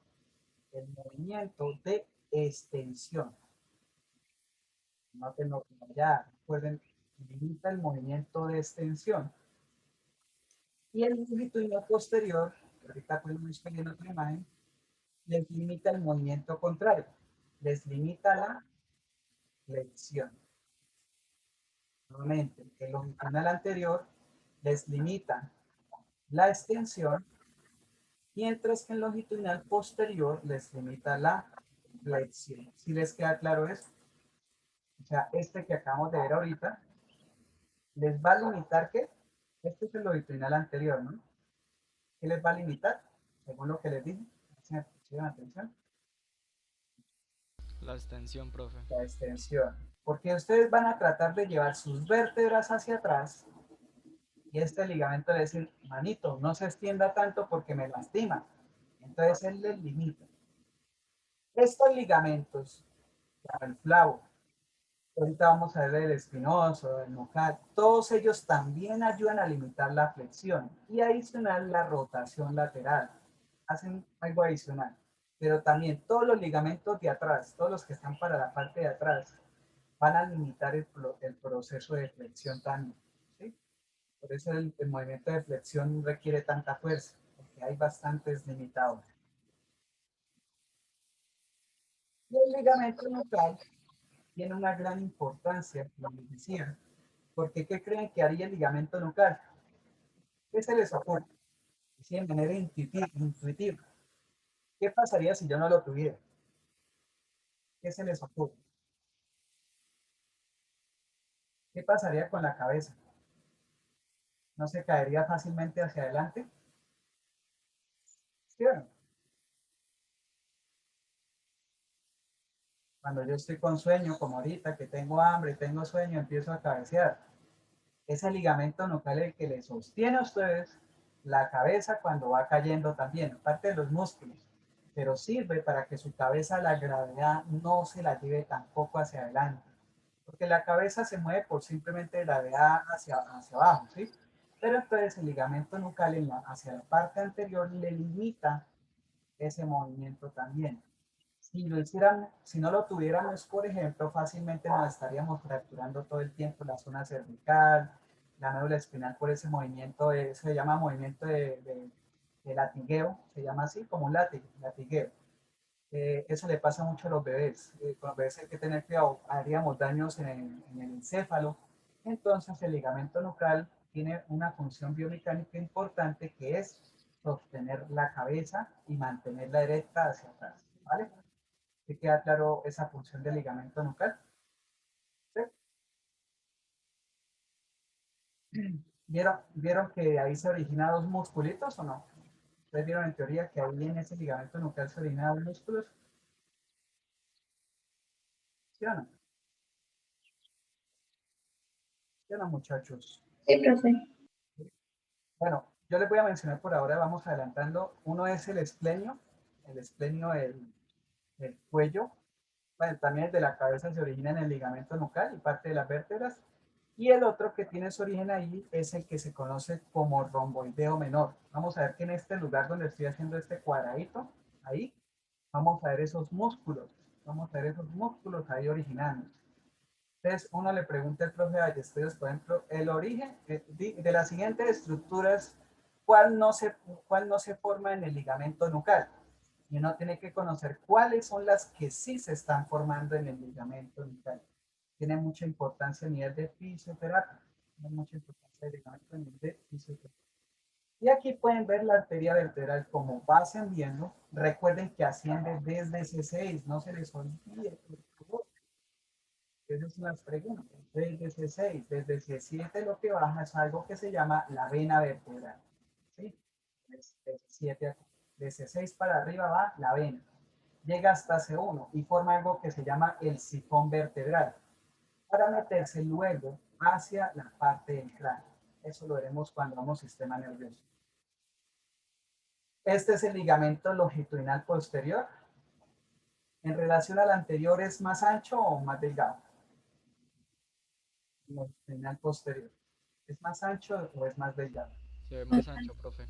de extensión. Nótenlo como ya, recuerden, limita el movimiento de extensión. Y el longitudinal posterior, que ahorita podemos ver en otra imagen, les limita el movimiento contrario. Les limita la flexión. Nuevamente, el longitudinal anterior les limita la extensión, mientras que el longitudinal posterior les limita la flexión. ¿Sí les queda claro eso? O sea, que acabamos de ver ahorita, les va a limitar ¿qué? Este es el longitudinal anterior, ¿no? ¿Qué les va a limitar? Según lo que les dije. ¿Pusieron atención? La extensión, profe. La extensión. Porque ustedes van a tratar de llevar sus vértebras hacia atrás y este ligamento le dice, manito, no se extienda tanto porque me lastima. Entonces él les limita. Estos ligamentos, el flavo, ahorita vamos a ver el espinoso, el nucal, todos ellos también ayudan a limitar la flexión y adicional la rotación lateral. Hacen algo adicional. Pero también todos los ligamentos de atrás, todos los que están para la parte de atrás, van a limitar el proceso de flexión también. ¿Sí? Por eso el movimiento de flexión requiere tanta fuerza, porque hay bastantes limitadores. Y el ligamento nucal tiene una gran importancia, como les decía, porque ¿qué creen que haría el ligamento nucal? ¿Qué se les ocurre? Así de manera intuitiva. ¿Qué pasaría si yo no lo tuviera? ¿Qué se les ocurre? ¿Qué pasaría con la cabeza? ¿No se caería fácilmente hacia adelante? ¿Sí? Cuando yo estoy con sueño, como ahorita, que tengo hambre, tengo sueño, empiezo a cabecear. Ese ligamento nucal el que le sostiene a ustedes la cabeza cuando va cayendo también, aparte de los músculos, pero sirve para que su cabeza, la gravedad no se la lleve tampoco hacia adelante, porque la cabeza se mueve por simplemente gravedad hacia abajo, ¿sí? Pero entonces el ligamento nucal hacia la parte anterior le limita ese movimiento también. Si lo hicieran, si no lo tuviéramos, por ejemplo, fácilmente nos estaríamos fracturando todo el tiempo la zona cervical, la médula espinal por ese movimiento, se llama movimiento de de latigueo, se llama así, como un latigueo. Eso le pasa mucho a los bebés. Con los bebés hay que tener cuidado, haríamos daños en el encéfalo. Entonces el ligamento nucal tiene una función biomecánica importante que es sostener la cabeza y mantenerla erecta hacia atrás, ¿vale? ¿Te queda claro esa función del ligamento nucal? ¿Sí? ¿Vieron que ahí se originan dos musculitos o no? ¿Ustedes vieron en teoría que ahí en ese ligamento nucal se originan dos músculos? ¿Sí o no? ¿Sí o no, muchachos? Sí, profe. Bueno, yo les voy a mencionar por ahora, vamos adelantando. Uno es el esplenio del cuello. Bueno, también el de la cabeza se origina en el ligamento nucal y parte de las vértebras. Y el otro que tiene su origen ahí es el que se conoce como romboideo menor. Vamos a ver que en este lugar donde estoy haciendo este cuadradito, ahí, vamos a ver esos músculos. Vamos a ver esos músculos ahí originando. Entonces, uno le pregunta al profe de estudios, por ejemplo, el origen de las siguientes estructuras, cuál no se forma en el ligamento nucal? Y uno tiene que conocer cuáles son las que sí se están formando en el ligamento nucal. Tiene mucha importancia a nivel de fisioterapia. Tiene mucha importancia el ligamento a nivel de fisioterapia. Y aquí pueden ver la arteria vertebral como va ascendiendo. Recuerden que asciende desde C6, no se les olvide, por favor. Esas son las preguntas. Desde C6, desde C7 lo que baja es algo que se llama la vena vertebral. ¿Sí? Desde C7, de C6 para arriba va la vena. Llega hasta C1 y forma algo que se llama el sifón vertebral, para meterse luego hacia la parte del cráneo. Eso lo veremos cuando vamos sistema nervioso. Este es el ligamento longitudinal posterior. En relación al anterior, ¿es más ancho o más delgado? Longitudinal posterior. ¿Es más ancho o es más delgado? Se ve más ancho, profe.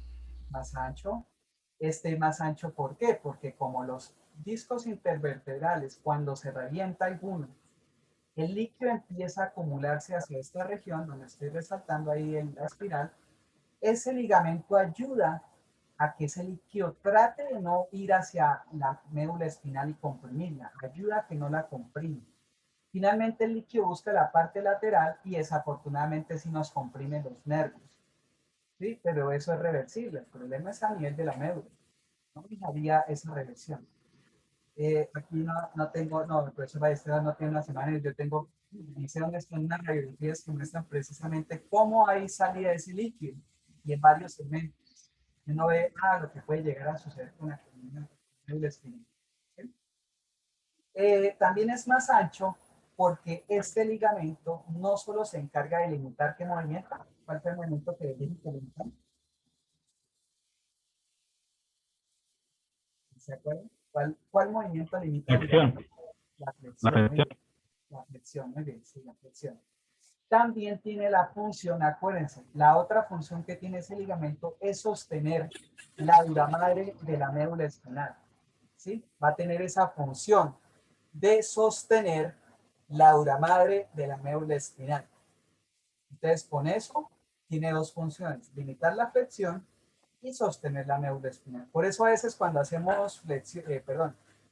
Más ancho. Este más ancho, ¿por qué? Porque como los discos intervertebrales, cuando se revienta alguno, el líquido empieza a acumularse hacia esta región, donde estoy resaltando ahí en la espiral, ese ligamento ayuda a que ese líquido trate de no ir hacia la médula espinal y comprimirla, ayuda a que no la comprime. Finalmente el líquido busca la parte lateral y desafortunadamente sí nos comprime los nervios. ¿Sí? Pero eso es reversible, el problema es a nivel de la médula. No fijaría esa reversión. Aquí no tengo, no, el profesor Ballesteros no tiene unas imágenes, yo tengo, dice dónde están unas radiografías que muestran precisamente cómo hay salida de ese líquido y en varios segmentos. Uno ve, lo que puede llegar a suceder con la médula espinal. ¿Sí? También es más ancho porque este ligamento no solo se encarga de limitar qué movimiento, ¿cuál fue el movimiento que limita? ¿Se acuerdan? ¿Cuál movimiento limita el ligamento? La flexión, muy bien. La flexión, muy bien, sí, la flexión. También tiene la función, acuérdense, la otra función que tiene ese ligamento es sostener la dura madre de la médula espinal. ¿Sí? Va a tener esa función de sostener la dura madre de la médula espinal. Entonces, con eso, tiene dos funciones, limitar la flexión y sostener la médula espinal. Por eso a veces cuando hacemos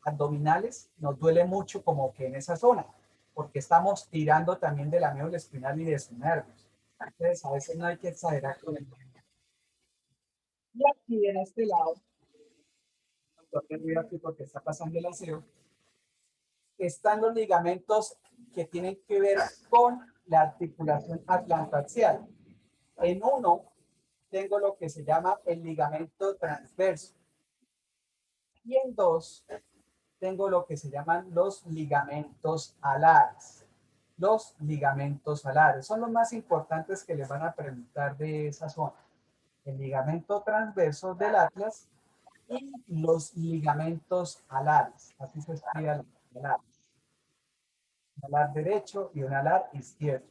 abdominales, nos duele mucho como que en esa zona, porque estamos tirando también de la médula espinal y de sus nervios. Entonces, a veces no hay que exagerar con el movimiento. Y aquí en este lado, aquí porque está pasando el aseo, están los ligamentos que tienen que ver con la articulación atlantoaxial. En uno tengo lo que se llama el ligamento transverso. Y en dos tengo lo que se llaman los ligamentos alares. Los ligamentos alares son los más importantes que les van a preguntar de esa zona. El ligamento transverso del atlas y los ligamentos alares. Así se escribe el alar. Un alar derecho y un alar izquierdo.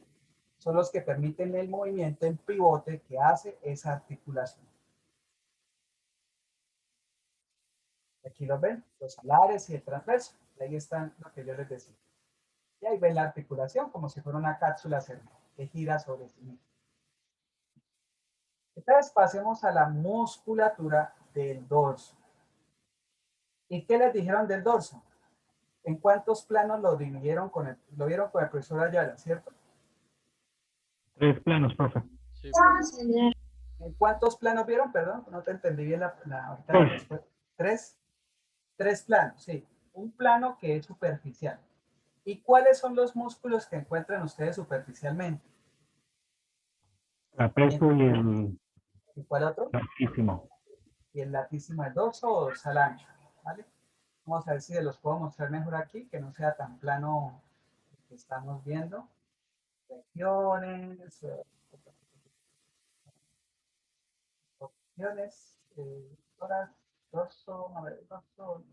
Son los que permiten el movimiento en pivote que hace esa articulación. Aquí lo ven, los alares y el transverso. Ahí están lo que yo les decía. Y ahí ven la articulación como si fuera una cápsula cerrada que gira sobre sí misma. Entonces pasemos a la musculatura del dorso. ¿Y qué les dijeron del dorso? ¿En cuántos planos lo dividieron lo vieron con el profesor Ayala, cierto? 3 planos, profe. Sí, profe. Señor. ¿En cuántos planos vieron? Perdón, no te entendí bien ahorita la Tres. respuesta. Tres planos, sí. Un plano que es superficial. ¿Y cuáles son los músculos que encuentran ustedes superficialmente? Trapecio y el ¿Y cuál otro? larguísimo. Y el latísimo del dorso o dorsal ancho, ¿vale? Vamos a ver si los puedo mostrar mejor aquí, que no sea tan plano lo que estamos viendo. Regiones, opciones, tórax, dorso, a ver, dorso,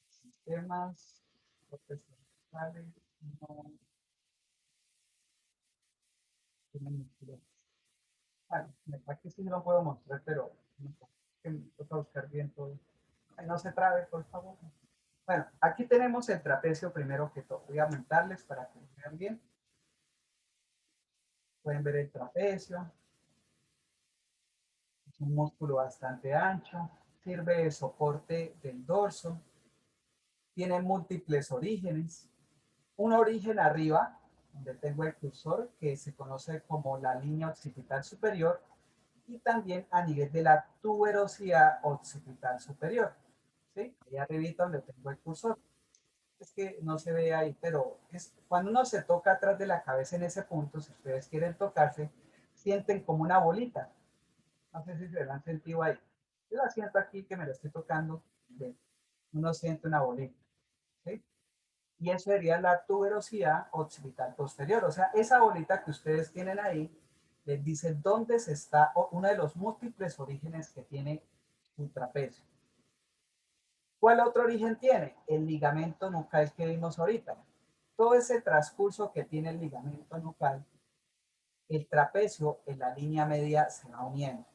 sistemas, profesionales, no tienen músculos. Bueno, aquí sí lo puedo mostrar, pero me toca buscar bien todo. Ay, no se trabe, por favor. Bueno, aquí tenemos el trapecio primero que todo. Voy a aumentarles para que lo vean bien. Pueden ver el trapecio. Es un músculo bastante ancho. Sirve de soporte del dorso. Tiene múltiples orígenes. Un origen arriba, donde tengo el cursor, que se conoce como la línea occipital superior, y también a nivel de la tuberosidad occipital superior. ¿Sí? Ahí arribita donde tengo el cursor. Es que no se ve ahí, pero es, cuando uno se toca atrás de la cabeza en ese punto, si ustedes quieren tocarse, sienten como una bolita. No sé si se la han sentido ahí. Yo la siento aquí que me la estoy tocando. Uno siente una bolita. ¿Sí? Y eso sería la tuberosidad occipital posterior. O sea, esa bolita que ustedes tienen ahí les dice dónde se está uno de los múltiples orígenes que tiene un trapecio. ¿Cuál otro origen tiene? El ligamento nucal que vimos ahorita. Todo ese transcurso que tiene el ligamento nucal, el trapecio en la línea media se va uniendo.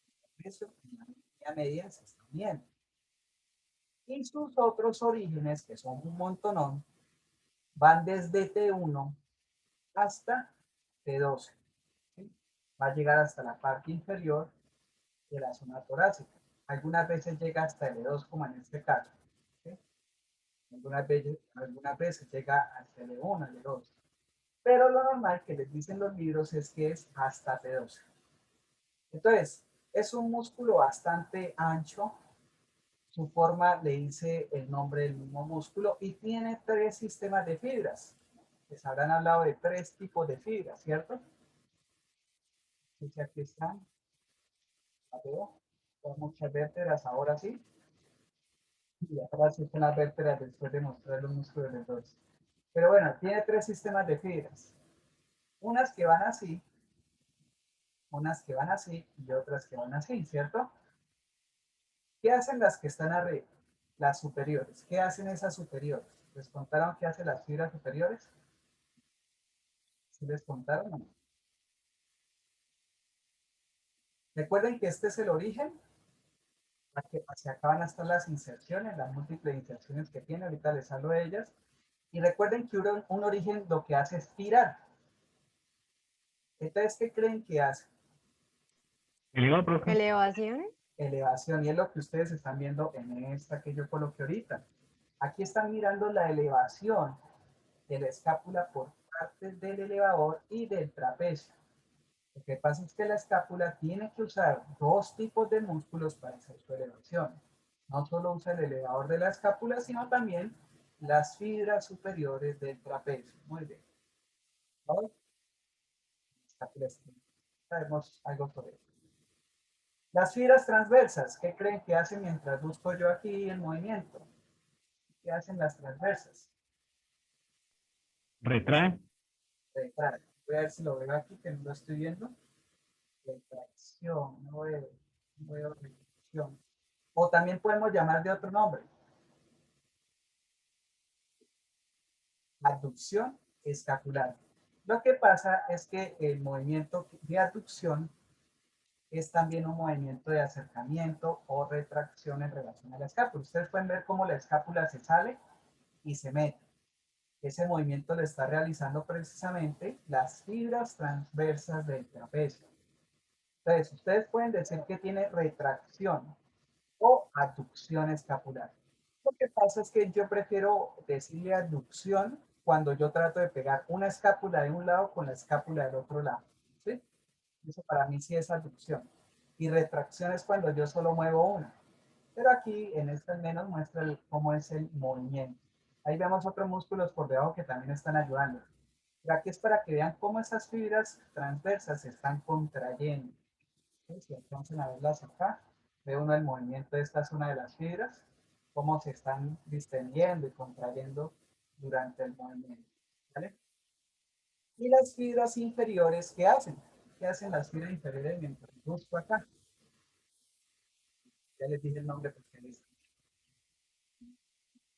El trapecio en la línea media se está uniendo. Y sus otros orígenes, que son un montonón, van desde T1 hasta T12. ¿Sí? Va a llegar hasta la parte inferior de la zona torácica. Algunas veces llega hasta el E2, como en este caso. ¿Sí? Algunas veces llega al L1, al L2. Pero lo normal que les dicen los libros es que es hasta T12. Entonces, es un músculo bastante ancho. Su forma le dice el nombre del mismo músculo y tiene 3 sistemas de fibras. Les habrán hablado de 3 tipos de fibras, ¿cierto? Dice aquí están. Con muchas vértebras, ahora sí. Y ahora sí están las vértebras después de mostrar los músculos del dorso. Pero bueno, tiene 3 sistemas de fibras. Unas que van así, y otras que van así, ¿cierto? ¿Qué hacen las que están arriba? Las superiores. ¿Qué hacen esas superiores? ¿Les contaron qué hacen las fibras superiores? ¿Sí les contaron o no? Recuerden que este es el origen, hacia acá van a estar las inserciones, las múltiples inserciones que tiene, ahorita les hablo de ellas. Y recuerden que un origen lo que hace es tirar. Entonces, ¿qué creen que hace? ¿Elevado, profe? Elevación. Elevación, y es lo que ustedes están viendo en esta que yo coloqué ahorita. Aquí están mirando la elevación de la escápula por parte del elevador y del trapecio. Lo que pasa es que la escápula tiene que usar 2 tipos de músculos para hacer su elevación. No solo usa el elevador de la escápula, sino también las fibras superiores del trapecio. Muy bien. Ahora, sabemos algo sobre eso. Las fibras transversas, ¿qué creen que hacen mientras busco yo aquí el movimiento? ¿Qué hacen las transversas? Retrae. Retrae. Voy a ver si lo veo aquí, que no lo estoy viendo. Retracción, no veo retracción. O también podemos llamar de otro nombre. Abducción escapular. Lo que pasa es que el movimiento de abducción es también un movimiento de acercamiento o retracción en relación a la escápula. Ustedes pueden ver cómo la escápula se sale y se mete. Ese movimiento lo está realizando precisamente las fibras transversas del trapecio. Entonces, ustedes pueden decir que tiene retracción o aducción escapular. Lo que pasa es que yo prefiero decirle aducción cuando yo trato de pegar una escápula de un lado con la escápula del otro lado. ¿Sí? Eso para mí sí es aducción. Y retracción es cuando yo solo muevo una. Pero aquí en este al menos muestra cómo es el movimiento. Ahí vemos otros músculos por debajo que también están ayudando. Pero aquí es para que vean cómo esas fibras transversas se están contrayendo. ¿Sí? Si alcanzan a verlas acá, ve uno el movimiento de esta zona de las fibras, cómo se están distendiendo y contrayendo durante el movimiento. ¿Vale? Y las fibras inferiores, ¿qué hacen? ¿Qué hacen las fibras inferiores mientras busco acá? Ya les dije el nombre porque listo.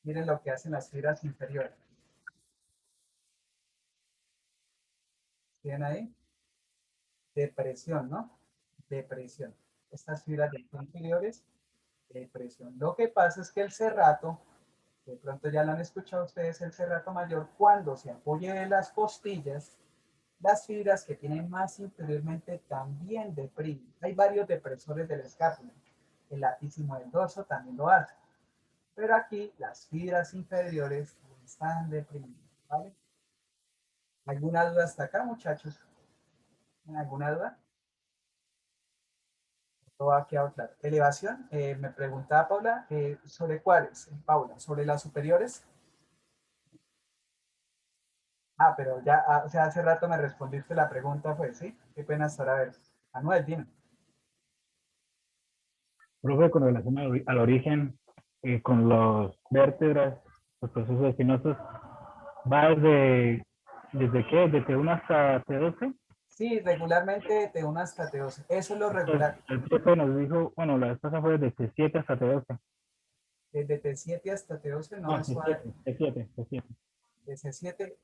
Miren lo que hacen las fibras inferiores. ¿Tienen ahí? Depresión, ¿no? Depresión. Estas fibras inferiores, depresión. Lo que pasa es que el serrato, de pronto ya lo han escuchado ustedes, el serrato mayor, cuando se apoya de las costillas, las fibras que tienen más inferiormente también deprimen. Hay varios depresores del escápula. El latísimo del dorso también lo hace. Pero aquí las fibras inferiores están deprimidas, ¿vale? ¿Alguna duda hasta acá, muchachos? ¿Alguna duda? Todo ha quedado claro. Elevación, me preguntaba Paula, ¿sobre cuáles? Paula, ¿sobre las superiores? Ah, pero ya, o sea, hace rato me respondiste la pregunta, pues, ¿sí? Qué pena estar a ver. Manuel, dime. Profe, con relación al origen, con los vértebras, los procesos espinosos, ¿va desde qué? ¿De T1 hasta T12? Sí, regularmente T1 hasta T12. Eso es lo regular. El profe nos dijo, bueno, la vez pasada fue desde T7 hasta T12. Desde T7 hasta T12, no, No, eso T7, T7, T7. de C7.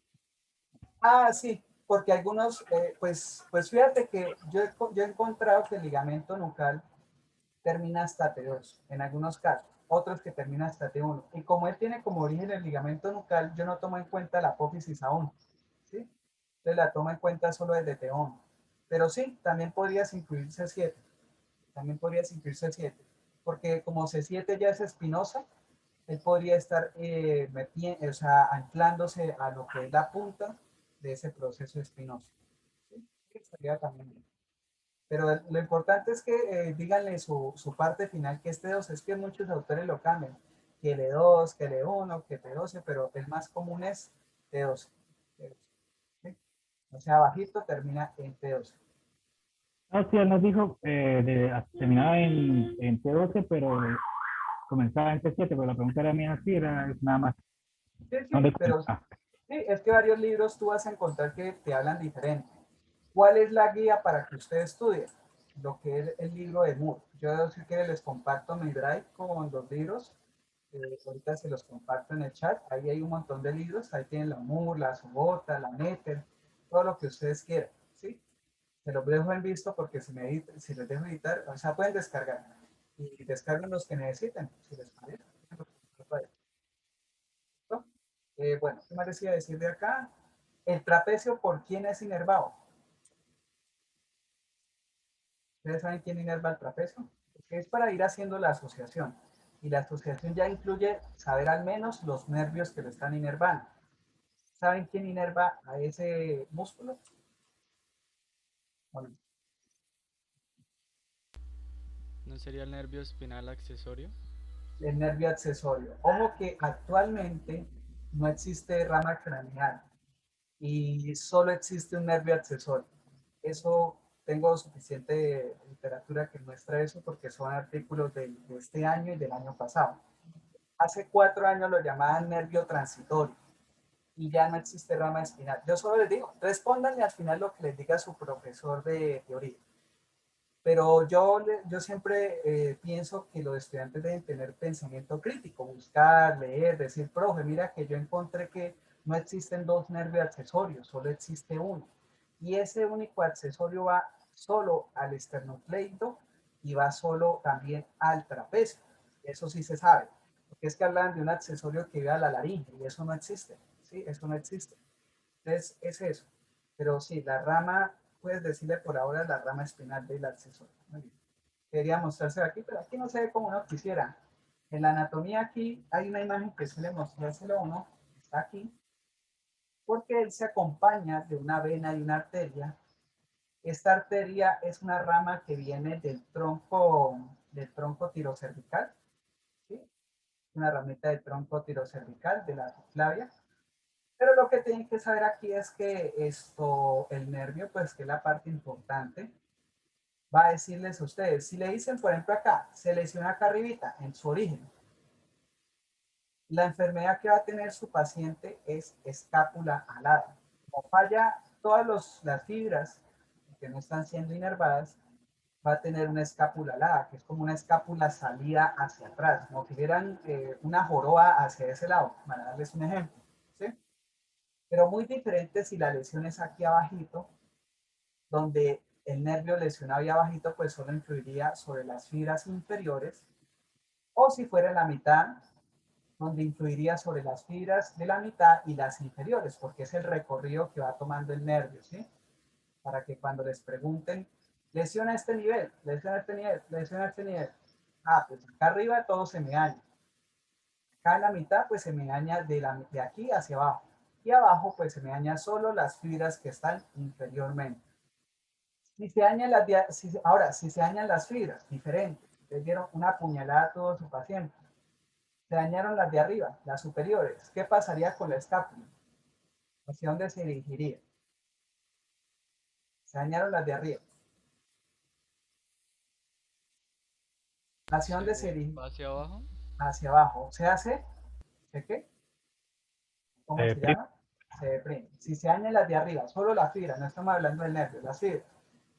Ah, sí, porque algunos, pues fíjate que yo he encontrado que el ligamento nucal termina hasta T2, en algunos casos, otros que termina hasta T1. Y como él tiene como origen el ligamento nucal, yo no tomo en cuenta la apófisis aún, ¿sí? Entonces la tomo en cuenta solo desde T1. Pero sí, también podrías incluir C7, también podrías incluir C7, porque como C7 ya es espinosa, él podría estar o sea, anclándose a lo que es la punta de ese proceso espinoso. ¿Sí? Estaría también bien. Pero lo importante es que díganle su parte final, que es T2. Es que muchos autores lo cambian, que L2, que L1, que T12, pero el más común es T12. ¿Sí? O sea, bajito termina en T12. No, sí, él nos dijo, terminaba en T12, pero comenzaba en T7, pero la pregunta era mía, sí, era nada más. Sí, ¿Dónde sí, pero sí, comenzaba? es que varios libros tú vas a encontrar que te hablan diferente. ¿Cuál es la guía para que usted estudie? Lo que es el libro de Moore. Yo si quieren les comparto mi drive con los libros. Ahorita se los comparto en el chat. Ahí hay un montón de libros. Ahí tienen la Moore, la Subota, la Meter, todo lo que ustedes quieran. ¿Sí? Se los dejo en visto porque si les dejo editar, o sea, pueden descargar. Y descarguen los que necesiten, si les parece. Bueno, ¿qué más les iba a decir de acá? El trapecio, ¿por quién es inervado? ¿Ustedes saben quién inerva el trapecio? Porque es para ir haciendo la asociación. Y la asociación ya incluye saber al menos los nervios que lo están inervando. ¿Saben quién inerva a ese músculo? Bueno, ¿No sería el nervio espinal accesorio? el nervio accesorio. Ojo que actualmente no existe rama craneal y solo existe un nervio accesorio. Eso tengo suficiente literatura que muestra eso porque son artículos de este año y del año pasado. Hace 4 años lo llamaban nervio transitorio y ya no existe rama espinal. Yo solo les digo, respóndanle al final lo que les diga su profesor de teoría. Pero yo siempre pienso que los estudiantes deben tener pensamiento crítico, buscar, leer, decir, profe, mira que yo encontré que no existen dos nervios accesorios, solo existe uno. Y ese único accesorio va solo al esternocleido y va solo también al trapecio. Eso sí se sabe. Porque es que hablan de un accesorio que va a la laringe y eso no existe. ¿sí? Eso no existe. Entonces, es eso. Pero sí, la rama, puedes decirle por ahora la rama espinal del accesorio. Muy bien. Quería mostrarse aquí, pero aquí no se ve como uno quisiera. En la anatomía aquí hay una imagen que suele mostrárselo a uno, está aquí, porque él se acompaña de una vena y una arteria. Esta arteria es una rama que viene del tronco tirocervical, ¿sí? Una ramita del tronco tirocervical de la subclavia. Pero lo que tienen que saber aquí es que el nervio, pues que es la parte importante, va a decirles a ustedes, si le dicen, por ejemplo, acá, se lesiona acá arribita, en su origen, la enfermedad que va a tener su paciente es escápula alada. Como falla todas las fibras que no están siendo inervadas, va a tener una escápula alada, que es como una escápula salida hacia atrás, como si vieran una joroba hacia ese lado, para darles un ejemplo, ¿sí? Pero muy diferente si la lesión es aquí abajito, donde el nervio lesionado ahí abajito, pues solo influiría sobre las fibras inferiores, o si fuera en la mitad, donde influiría sobre las fibras de la mitad y las inferiores, porque es el recorrido que va tomando el nervio, ¿sí? Para que cuando les pregunten, lesiona este nivel, lesiona este nivel, lesiona este nivel. Ah, pues acá arriba todo se me daña. Acá en la mitad, pues se me daña de aquí hacia abajo. Y abajo, pues se me daña solo las fibras que están inferiormente. Si se dañan ahora, si se dañan las fibras, diferente. Les dieron una puñalada a todo su paciente. Se dañaron las de arriba, las superiores. ¿Qué pasaría con la escápula? ¿Hacia dónde se dirigiría? Se dañaron las de arriba. ¿Hacia dónde se dirige? ¿Va hacia abajo? Hacia abajo. ¿Se hace? ¿Se qué? ¿Cómo se Pri- llama? Se deprime. Si se dañan las de arriba, solo las fibras, no estamos hablando del nervio, las fibras,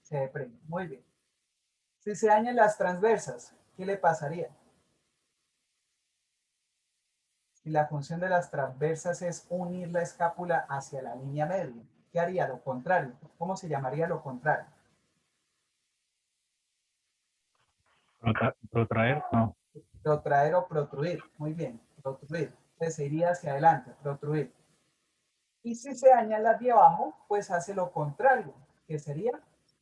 se deprime. Muy bien. Si se dañan las transversas, ¿qué le pasaría? Si la función de las transversas es unir la escápula hacia la línea media, ¿qué haría? Lo contrario. ¿Cómo se llamaría lo contrario? Protraer, no. Protraer o protruir. Muy bien, protruir. Entonces se iría hacia adelante, protruir. Y si se daña las de abajo, pues hace lo contrario, que sería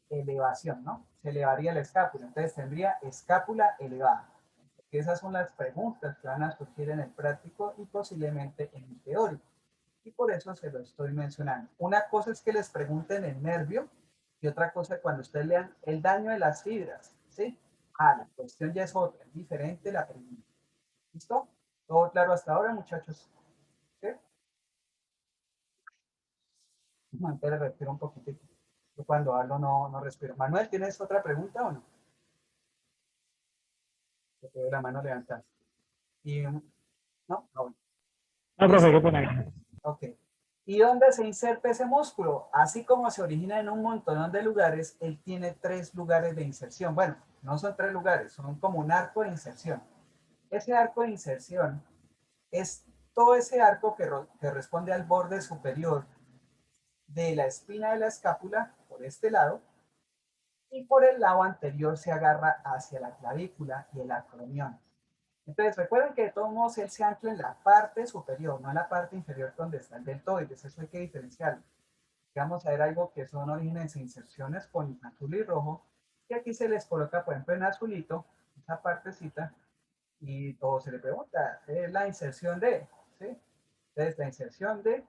elevación, ¿no? Se elevaría la escápula. Entonces tendría escápula elevada. Porque esas son las preguntas que van a surgir en el práctico y posiblemente en el teórico. Y por eso se lo estoy mencionando. Una cosa es que les pregunten el nervio y otra cosa es cuando ustedes lean el daño de las fibras, ¿sí? Ah, la cuestión ya es otra, es diferente la pregunta. ¿Listo? ¿Todo claro hasta ahora, muchachos? ¿Sí? Entonces respiro un poquitito. Yo cuando hablo no respiro. Manuel, ¿tienes otra pregunta o no? Te veo la mano levantada. Y, ¿no? No, bueno. No, profe, ¿qué Listo. pone? Ok. ¿Y dónde se inserta ese músculo? Así como se origina en un montón de lugares, él tiene 3 lugares de inserción. Bueno, no son 3 lugares, son como un arco de inserción. Ese arco de inserción es todo ese arco que responde al borde superior de la espina de la escápula, por este lado, y por el lado anterior se agarra hacia la clavícula y el acromion. Entonces, recuerden que de todos modos él se ancla en la parte superior, no en la parte inferior donde está el deltoides. Eso hay que diferenciarlo. Vamos a ver algo que son orígenes e inserciones con azul y rojo. Y aquí se les coloca, por ejemplo, en azulito, esa partecita, y todo se le pregunta, es la inserción de, ¿sí? Entonces, la inserción de,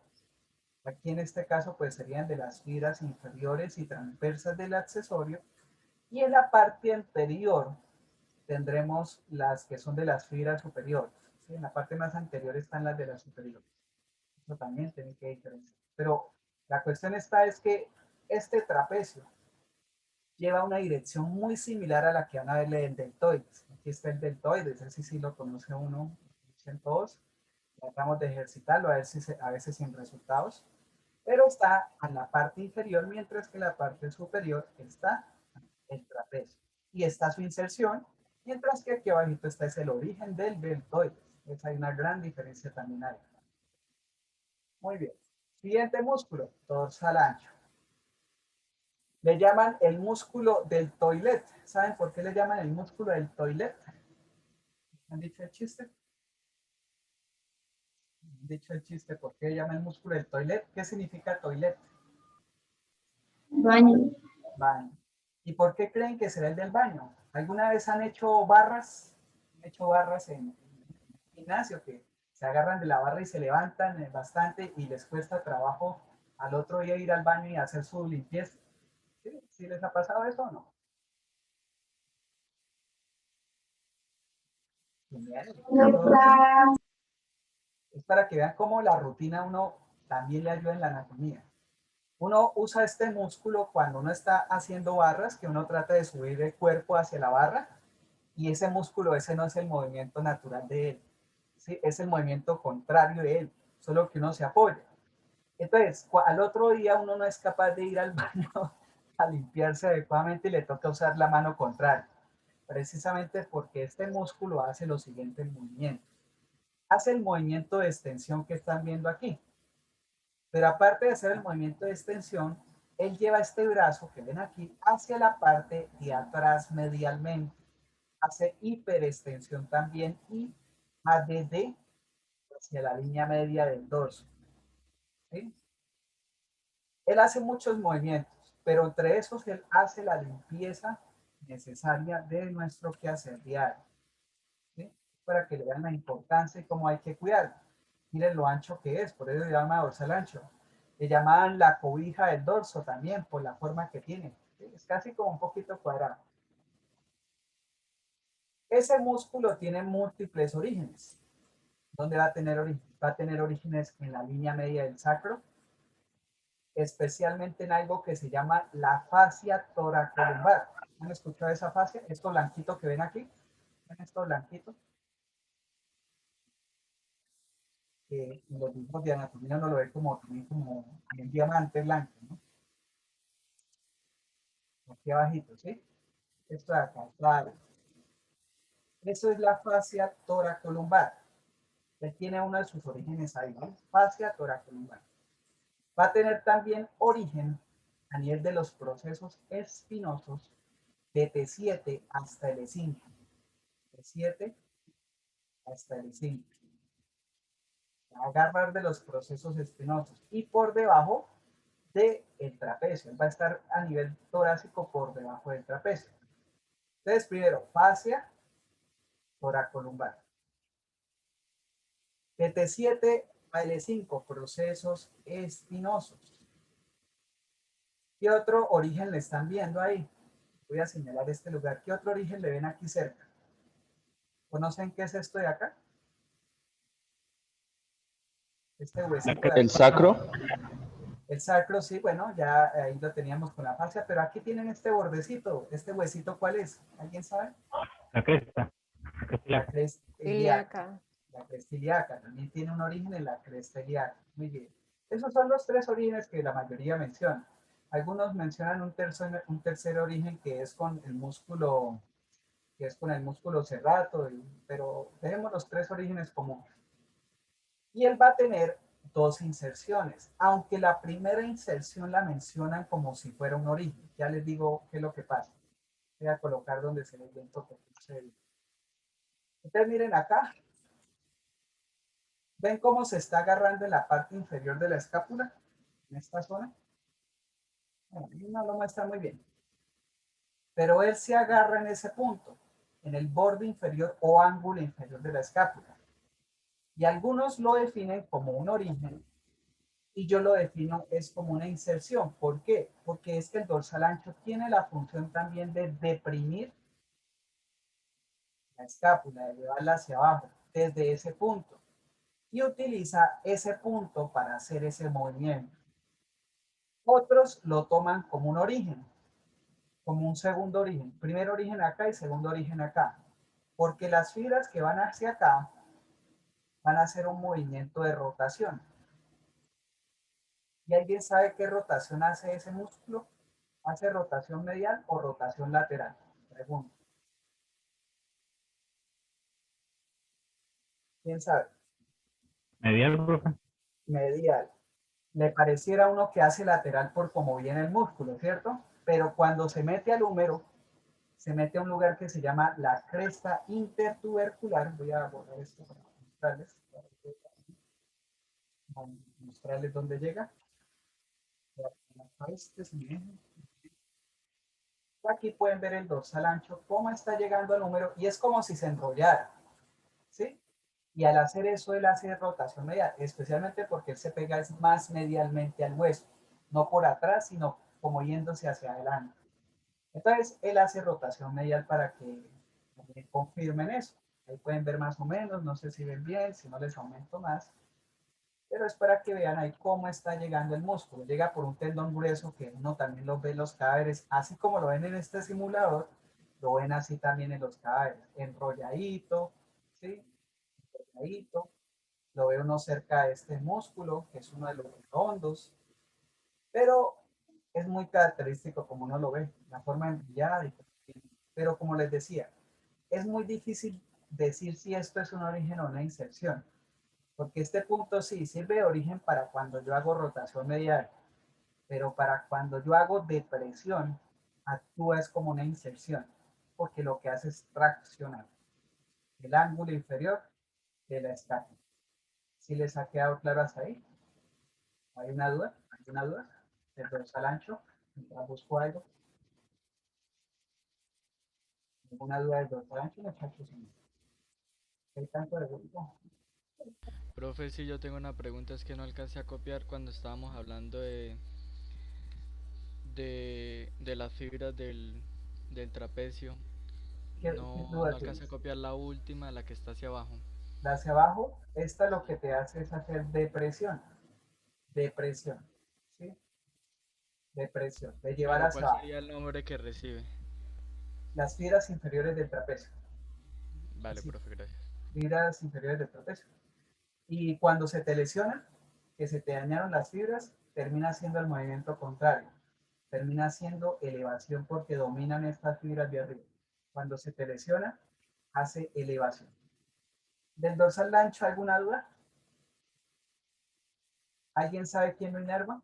aquí en este caso, pues serían de las fibras inferiores y transversas del accesorio. Y en la parte anterior tendremos las que son de las fibras superiores. ¿Sí? En la parte más anterior están las de las superiores. Eso también tiene que diferenciar. Pero la cuestión está es que este trapecio lleva una dirección muy similar a la que van a verle del deltoides. Aquí está el deltoides, ese sí lo conoce uno, lo conocen todos. Tratamos de ejercitarlo a veces sin resultados, pero está en la parte inferior, mientras que en la parte superior está el trapecio. Y está su inserción, mientras que aquí abajito está es el origen del deltoides. Entonces hay una gran diferencia también ahí. Muy bien. Siguiente músculo, dorsal ancho. Le llaman el músculo del toilet. ¿Saben por qué le llaman el músculo del toilet? ¿Han dicho el chiste? Dicho el chiste, ¿por qué llama el músculo el toilet? ¿Qué significa toilet? Baño. Baño. ¿Y por qué creen que será el del baño? ¿Alguna vez han hecho barras? ¿Han hecho barras en gimnasio que se agarran de la barra y se levantan bastante y les cuesta trabajo al otro día ir al baño y hacer su limpieza? ¿Sí? ¿Sí les ha pasado eso o no? Genial. Es para que vean cómo la rutina uno también le ayuda en la anatomía. Uno usa este músculo cuando uno está haciendo barras, que uno trata de subir el cuerpo hacia la barra, y ese músculo, ese no es el movimiento natural de él, ¿sí? Es el movimiento contrario de él, solo que uno se apoya. Entonces, al otro día uno no es capaz de ir al baño a limpiarse adecuadamente y le toca usar la mano contraria, precisamente porque este músculo hace los siguientes movimientos. Hace el movimiento de extensión que están viendo aquí. Pero aparte de hacer el movimiento de extensión, él lleva este brazo que ven aquí hacia la parte de atrás medialmente. Hace hiperextensión también y ADD hacia la línea media del dorso. ¿Sí? Él hace muchos movimientos, pero entre esos él hace la limpieza necesaria de nuestro quehacer diario. ¿Sí? Para que le vean la importancia y cómo hay que cuidarlo. Miren lo ancho que es, por eso se llama dorsal ancho. Le llamaban la cobija del dorso también, por la forma que tiene. ¿Sí? Es casi como un poquito cuadrado. Ese músculo tiene múltiples orígenes. ¿Dónde va a tener origen? Va a tener orígenes en la línea media del sacro, especialmente en algo que se llama la fascia toracolumbar. ¿Han escuchado esa fascia? Esto blanquito que ven aquí. ¿Ven esto blanquito? Que en los dibujos de anatomía uno lo ve como, como un diamante blanco, ¿no? Aquí abajito, ¿sí? Esto de acá, claro. Eso es la fascia toracolumbar. Él tiene uno de sus orígenes ahí, ¿no? Fascia toracolumbar. Va a tener también origen a nivel de los procesos espinosos de T7 hasta L5. T7 hasta L5. Va a agarrar de los procesos espinosos y por debajo del trapecio. Él va a estar a nivel torácico por debajo del trapecio. Entonces, primero, fascia toracolumbar. De T7 a L5, procesos espinosos. ¿Qué otro origen le están viendo ahí? Voy a señalar este lugar. ¿Qué otro origen le ven aquí cerca? ¿Conocen qué es esto de acá? Este huesito de El acá. sacro, El sacro, sí, bueno, ya ahí lo teníamos con la fascia, pero aquí tienen este bordecito. ¿Este huesito cuál es? ¿Alguien sabe? La cresta. La cresta ilíaca. Ilíaca. La cresta ilíaca también tiene un origen en la cresta ilíaca. Muy bien. Esos son los tres orígenes que la mayoría menciona. Algunos mencionan un tercer origen que es con el músculo serrato, pero tenemos los tres orígenes comunes. Y él va a tener dos inserciones, aunque la primera inserción la mencionan como si fuera un origen. Ya les digo qué es lo que pasa. Voy a colocar donde se les ve porque Entonces miren acá, ¿ven cómo se está agarrando en la parte inferior de la escápula? En esta zona. Bueno, no lo muestra muy bien. Pero él se agarra en ese punto, en el borde inferior o ángulo inferior de la escápula. Y algunos lo definen como un origen y yo lo defino es como una inserción. ¿Por qué? Porque es que el dorsal ancho tiene la función también de deprimir la escápula, de llevarla hacia abajo desde ese punto. Y utiliza ese punto para hacer ese movimiento. Otros lo toman como un origen, como un segundo origen. Primer origen acá y segundo origen acá. Porque las fibras que van hacia acá van a hacer un movimiento de rotación. ¿Y alguien sabe qué rotación hace ese músculo? ¿Hace rotación medial o rotación lateral? Pregunto. ¿Quién sabe? Medial, profe. Medial. Le pareciera a uno que hace lateral por cómo viene el músculo, ¿cierto? Pero cuando se mete al húmero, se mete a un lugar que se llama la cresta intertubercular. Voy a borrar esto para mostrarles. Vamos a mostrarles dónde llega. Aquí pueden ver el dorsal ancho, cómo está llegando al número, y es como si se enrollara, ¿sí? Y al hacer eso, él hace rotación medial, especialmente porque él se pega más medialmente al hueso, no por atrás, sino como yéndose hacia adelante. Entonces, él hace rotación medial para que confirmen eso. Ahí pueden ver más o menos, no sé si ven bien, si no les aumento más, pero es para que vean ahí cómo está llegando el músculo. Llega por un tendón grueso que uno también lo ve en los cadáveres, así como lo ven en este simulador, lo ven así también en los cadáveres, enrolladito, ¿sí? Enrolladito. Lo ve uno cerca de este músculo, que es uno de los redondos, pero es muy característico como uno lo ve, la forma enrollada. Pero como les decía, es muy difícil decir si esto es un origen o una inserción. Porque este punto sí sirve de origen para cuando yo hago rotación medial, pero para cuando yo hago depresión, actúa es como una inserción, porque lo que hace es traccionar el ángulo inferior de la escápula. ¿Sí les ha quedado claro hasta ahí? ¿Hay una duda? ¿Hay una duda? ¿El dorsal ancho? Mientras busco algo. ¿Alguna duda del dorsal ancho, muchachos? ¿Hay tanto de grupo? Profe, si yo tengo una pregunta, es que no alcancé a copiar cuando estábamos hablando de las fibras del trapecio. ¿Qué No, duda no alcancé a tienes? copiar la última, la que está hacia abajo. Hacia abajo, esta lo que te hace es hacer depresión. Depresión. ¿Sí? Depresión. De llevar Pero hacia ¿cuál abajo. sería el nombre que recibe? Las fibras inferiores del trapecio. Vale, Así, profe, gracias. fibras inferiores del trapecio. Y cuando se te lesiona, que se te dañaron las fibras, termina siendo el movimiento contrario. Termina siendo elevación porque dominan estas fibras de arriba. Cuando se te lesiona, hace elevación. ¿Del dorsal ancho alguna duda? ¿Alguien sabe quién lo inerva?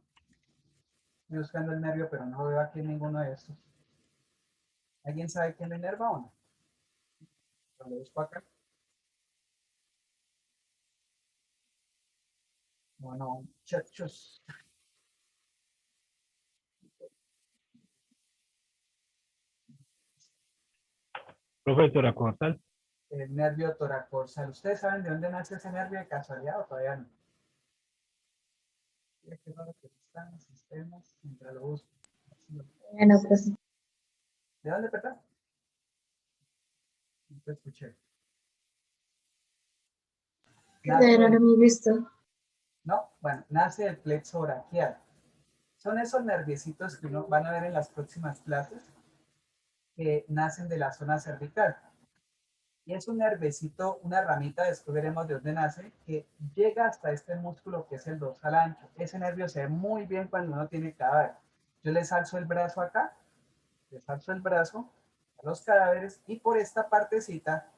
Estoy buscando el nervio, pero no lo veo aquí en ninguno de estos. ¿Alguien sabe quién lo inerva o no? Lo busco acá. No, no, muchachos. Profesora Cortal. El nervio toracorsal. ¿Ustedes saben de dónde nace ese nervio de casualidad o todavía no? ¿Qué es lo que están los sistemas? Mientras lo busco. Bueno, pues ¿De dónde, perdón? No te escuché. de Nace no lo el, hemos visto. no, bueno, nace el plexo braquial. Son esos nerviecitos que uno van a ver en las próximas clases que nacen de la zona cervical. Y es un nervecito, una ramita, después veremos de dónde nace, que llega hasta este músculo que es el dorsal ancho. Ese nervio se ve muy bien cuando uno tiene cadáver. Yo les alzo el brazo acá, les alzo el brazo a los cadáveres y por esta partecita,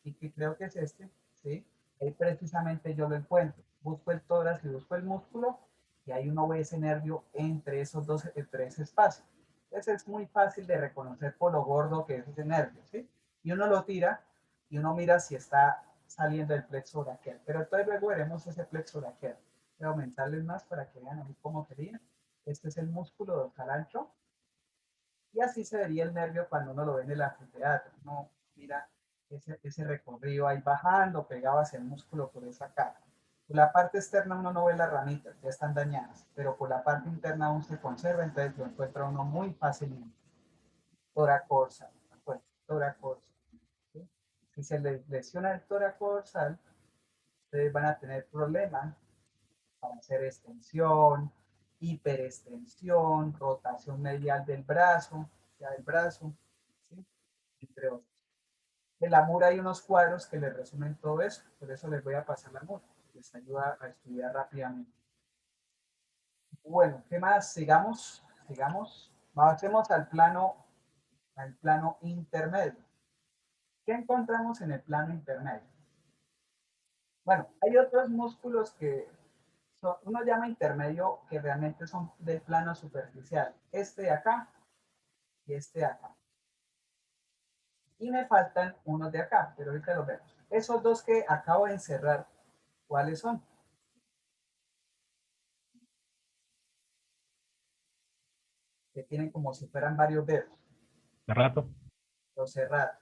y que creo que es este, ¿sí? Ahí precisamente yo lo encuentro. Busco el tórax y busco el músculo y ahí uno ve ese nervio entre esos dos, entre ese espacio. Entonces es muy fácil de reconocer por lo gordo que es ese nervio, ¿sí? Y uno lo tira y uno mira si está saliendo el plexo braquial. Pero entonces luego veremos ese plexo braquial. Voy a aumentarles más para que vean ahí cómo sería. Este es el músculo dorsal ancho. Y así se vería el nervio cuando uno lo ve en el anfiteatro. Uno mira ese recorrido ahí bajando, pegado hacia el músculo por esa cara. Por la parte externa uno no ve las ramitas, ya están dañadas, pero por la parte interna aún se conserva, entonces lo encuentra uno muy fácilmente. Toracorsal, bueno, toracorsal. ¿Sí? Si se les lesiona el toracorsal, ustedes van a tener problemas para hacer extensión, hiperextensión, rotación medial del brazo, ya del brazo, ¿sí? Entre otros. En la MUR hay unos cuadros que les resumen todo eso, por eso les voy a pasar la MUR, les ayuda a estudiar rápidamente. Bueno, ¿qué más? Sigamos, sigamos. Avancemos al plano intermedio. ¿Qué encontramos en el plano intermedio? Bueno, hay otros músculos que uno llama intermedio que realmente son del plano superficial. Este de acá y este de acá. Y me faltan unos de acá, pero ahorita los vemos. Esos dos que acabo de encerrar, ¿cuáles son? que tienen como si fueran varios dedos, De rato. los serratos.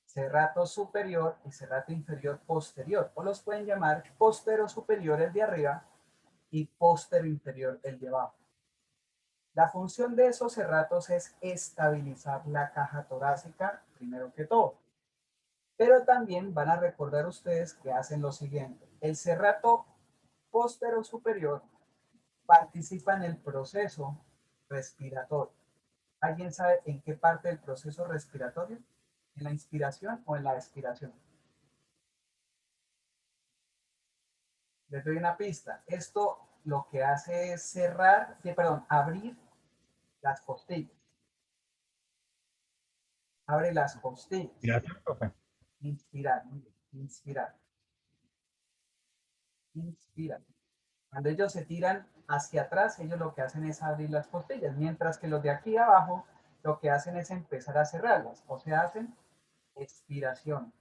Serrato superior y serrato inferior posterior, o los pueden llamar póstero superior el de arriba y póstero inferior el de abajo. La función de esos serratos es estabilizar la caja torácica, primero que todo. Pero también van a recordar ustedes que hacen lo siguiente. El serrato póstero superior participa en el proceso respiratorio. ¿Alguien sabe en qué parte del proceso respiratorio? ¿En la inspiración o en la expiración? Les doy una pista. Esto lo que hace es abrir las costillas. Abre las costillas. Gracias, profe. Inspirar, muy bien. Inspirar. Inspirar. Cuando ellos se tiran hacia atrás, ellos lo que hacen es abrir las costillas, mientras que los de aquí abajo lo que hacen es empezar a cerrarlas, o sea, hacen expiración.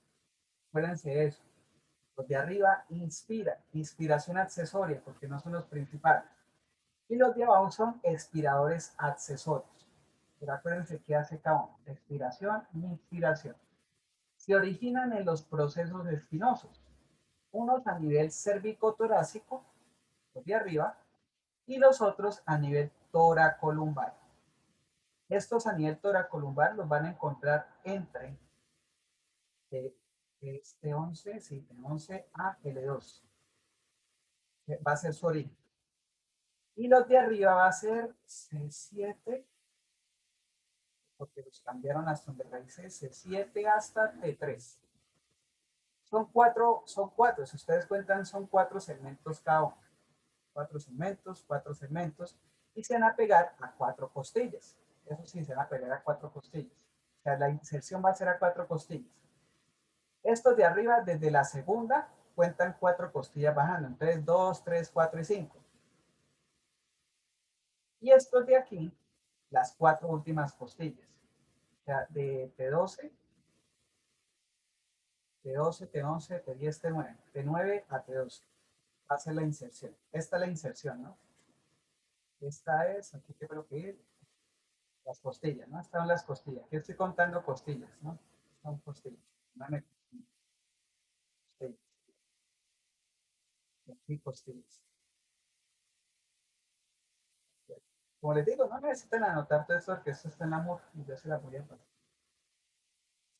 Acuérdense de eso. Los de arriba inspiran, inspiración accesoria, porque no son los principales. Y los de abajo son expiradores accesorios. Pero acuérdense que hace cada uno, expiración y inspiración. Se originan en los procesos espinosos, unos a nivel cérvico-torácico, los de arriba, y los otros a nivel toracolumbar. Estos a nivel toracolumbar los van a encontrar entre este 11, sí, de 11 a L2. Va a ser su origen. Y los de arriba va a ser C7, porque los cambiaron hasta donde raíces, C7 hasta T3. Son cuatro, si ustedes cuentan, son 4 segmentos cada uno. 4 segmentos, y se van a pegar a 4 costillas. Eso sí, se van a pegar a 4 costillas. O sea, la inserción va a ser a 4 costillas. Estos de arriba, desde la segunda, cuentan 4 costillas bajando. Entonces, 2, 3, 4 y 5. Y estos de aquí, las 4 últimas costillas. O sea, de T12, T12, T11, T10, T9. T9 a T12. Va a ser la inserción. Esta es la inserción, ¿no? Esta es, aquí que creo que es, las costillas, ¿no? Están las costillas. Aquí estoy contando costillas, ¿no? Son costillas. Dame costillas. Aquí costillas. Como les digo, no necesitan anotar todo esto porque esto está en la MUR y yo se la voy a pasar.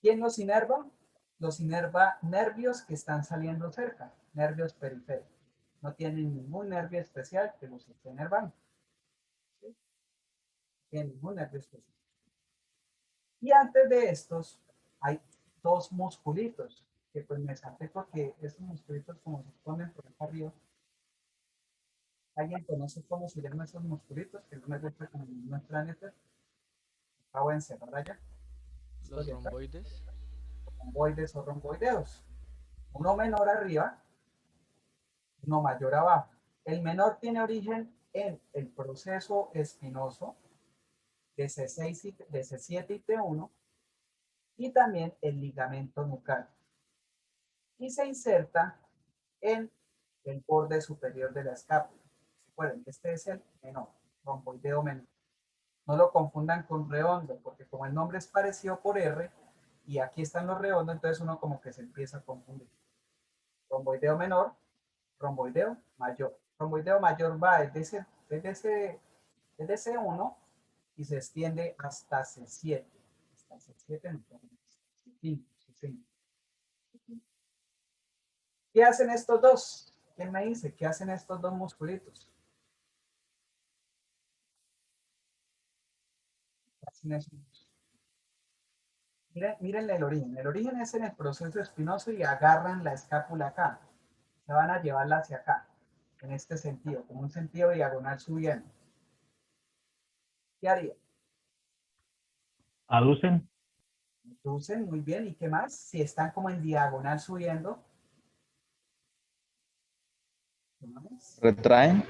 ¿Quién los inerva? Los inerva nervios que están saliendo cerca, nervios periféricos. No tienen ningún nervio especial que los esté inervando. ¿Sí? No tienen ningún nervio especial. Y antes de estos hay 2 musculitos que pues me salté porque estos musculitos como se ponen por acá arriba. ¿Alguien conoce cómo se llaman esos musculitos? Que no me gusta como muestran este. Acabo de encerrar allá. Los romboides. Romboides o romboideos. Uno menor arriba, uno mayor abajo. El menor tiene origen en el proceso espinoso de C7 y T1 y también el ligamento nucal. Y se inserta en el borde superior de la escápula. Recuerden, este es el menor, romboideo menor. No lo confundan con redondo, porque como el nombre es parecido por R, y aquí están los redondos, entonces uno como que se empieza a confundir. Romboideo menor, romboideo mayor. Romboideo mayor va desde C1 y se extiende hasta C7. Hasta C7, no, C5. ¿Qué hacen estos dos? ¿Quién me dice? ¿Qué hacen estos dos musculitos? ¿Qué hacen esos? Miren el origen. El origen es en el proceso espinoso y agarran la escápula acá. Se van a llevarla hacia acá, en este sentido, como un sentido diagonal subiendo. ¿Qué haría? Aducen. Aducen, muy bien. ¿Y qué más? Si están como en diagonal subiendo. ¿Qué más? Retraen.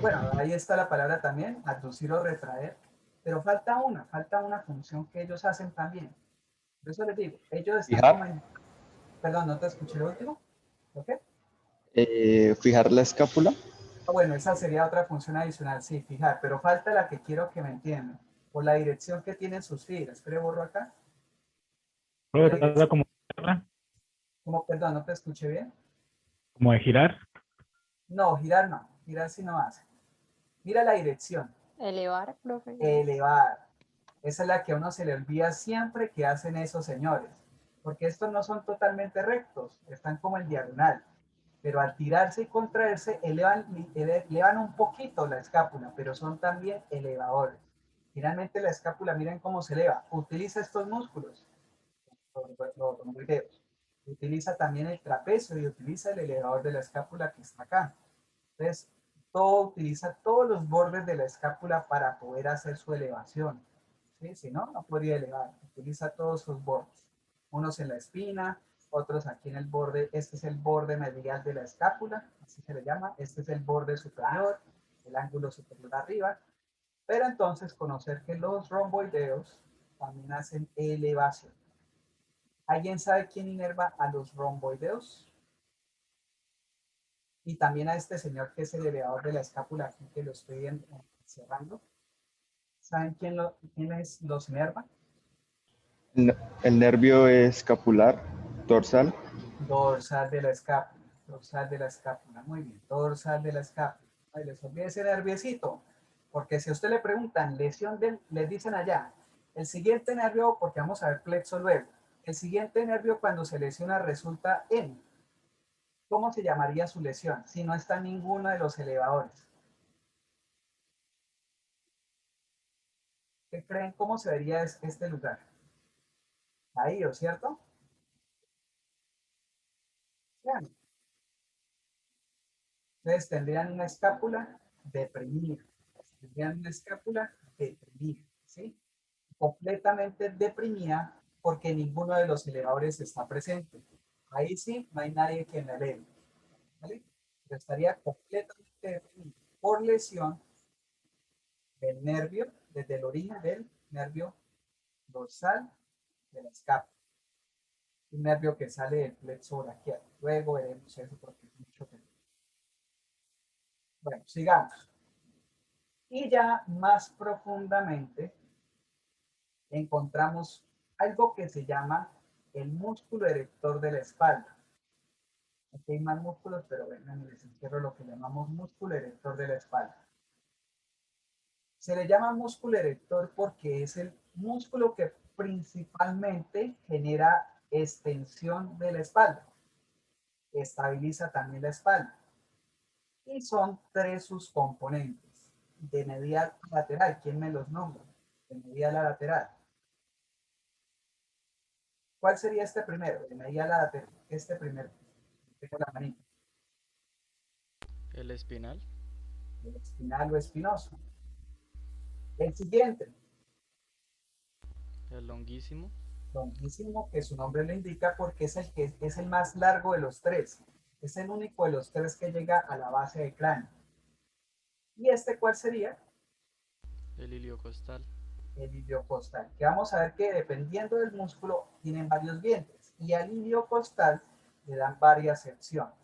Bueno, ahí está la palabra también, aducir o retraer. Pero falta una función que ellos hacen también. Por eso les digo, ellos están como Fijar. en... Perdón, no te escuché el último. ¿Ok? Fijar la escápula. Ah, bueno, esa sería otra función adicional, sí, fijar, pero falta la que quiero que me entiendan. Por la dirección que tienen sus fibras. Espera, borro acá. Luego La trata dirección, como, como, perdón, no te escuché bien. como de girar. No, girar sí no hace. Mira la dirección, Elevar, profe. elevar. Esa es la que a uno se le olvida siempre que hacen esos señores, porque estos no son totalmente rectos, están como en diagonal, pero al tirarse y contraerse elevan un poquito la escápula, pero son también elevadores. Finalmente la escápula, miren cómo se eleva, utiliza estos músculos, los romboideos. Utiliza también el trapecio y utiliza el elevador de la escápula que está acá. Entonces, todo utiliza todos los bordes de la escápula para poder hacer su elevación. ¿Sí? Si no, no podría elevar. Utiliza todos sus bordes. Unos en la espina, otros aquí en el borde. Este es el borde medial de la escápula, así se le llama. Este es el borde superior, el ángulo superior arriba. Pero entonces conocer que los romboideos también hacen elevación. ¿Alguien sabe quién inerva a los romboideos? Y también a este señor que es el elevador de la escápula aquí que lo estoy cerrando. ¿Saben quiénes los inerva? El, el nervio escapular, dorsal. Dorsal de la escápula. Dorsal de la escápula. Muy bien. Dorsal de la escápula. Ay, les olvidé ese nerviecito. Porque si a usted le preguntan lesión del, les dicen allá, el siguiente nervio, porque vamos a ver plexo luego, el siguiente nervio cuando se lesiona resulta en, ¿cómo se llamaría su lesión? Si no está en ninguno de los elevadores. ¿Qué creen? ¿Cómo se vería este lugar? Ahí, ¿o cierto? Vean. Ustedes tendrían una escápula deprimida. Tendrían una escápula deprimida, ¿sí? Completamente deprimida porque ninguno de los elevadores está presente. Ahí sí, no hay nadie que me eleve, ¿vale? Pero estaría completamente deprimido por lesión del nervio, desde el origen del nervio dorsal de la escápula. Un nervio que sale del plexo braquial. Luego veremos eso porque es mucho tiempo. Bueno, sigamos. Y ya más profundamente encontramos algo que se llama el músculo erector de la espalda. Aquí hay más músculos, pero vengan, les encierro lo que llamamos músculo erector de la espalda. Se le llama músculo erector porque es el músculo que principalmente genera extensión de la espalda. Estabiliza también la espalda. Y son tres sus componentes. De medial a lateral, ¿quién me los nombra? De medial a lateral. ¿Cuál sería este primero? De medial a lateral. Este primero. Tengo la manita. El espinal. El espinal o espinoso. El siguiente. El longuísimo. Longuísimo, que su nombre lo indica porque que es el más largo de los tres. Es el único de los tres que llega a la base del cráneo. ¿Y este cuál sería? El iliocostal. El iliocostal. Que vamos a ver que dependiendo del músculo tienen varios vientres. Y al iliocostal le dan varias secciones.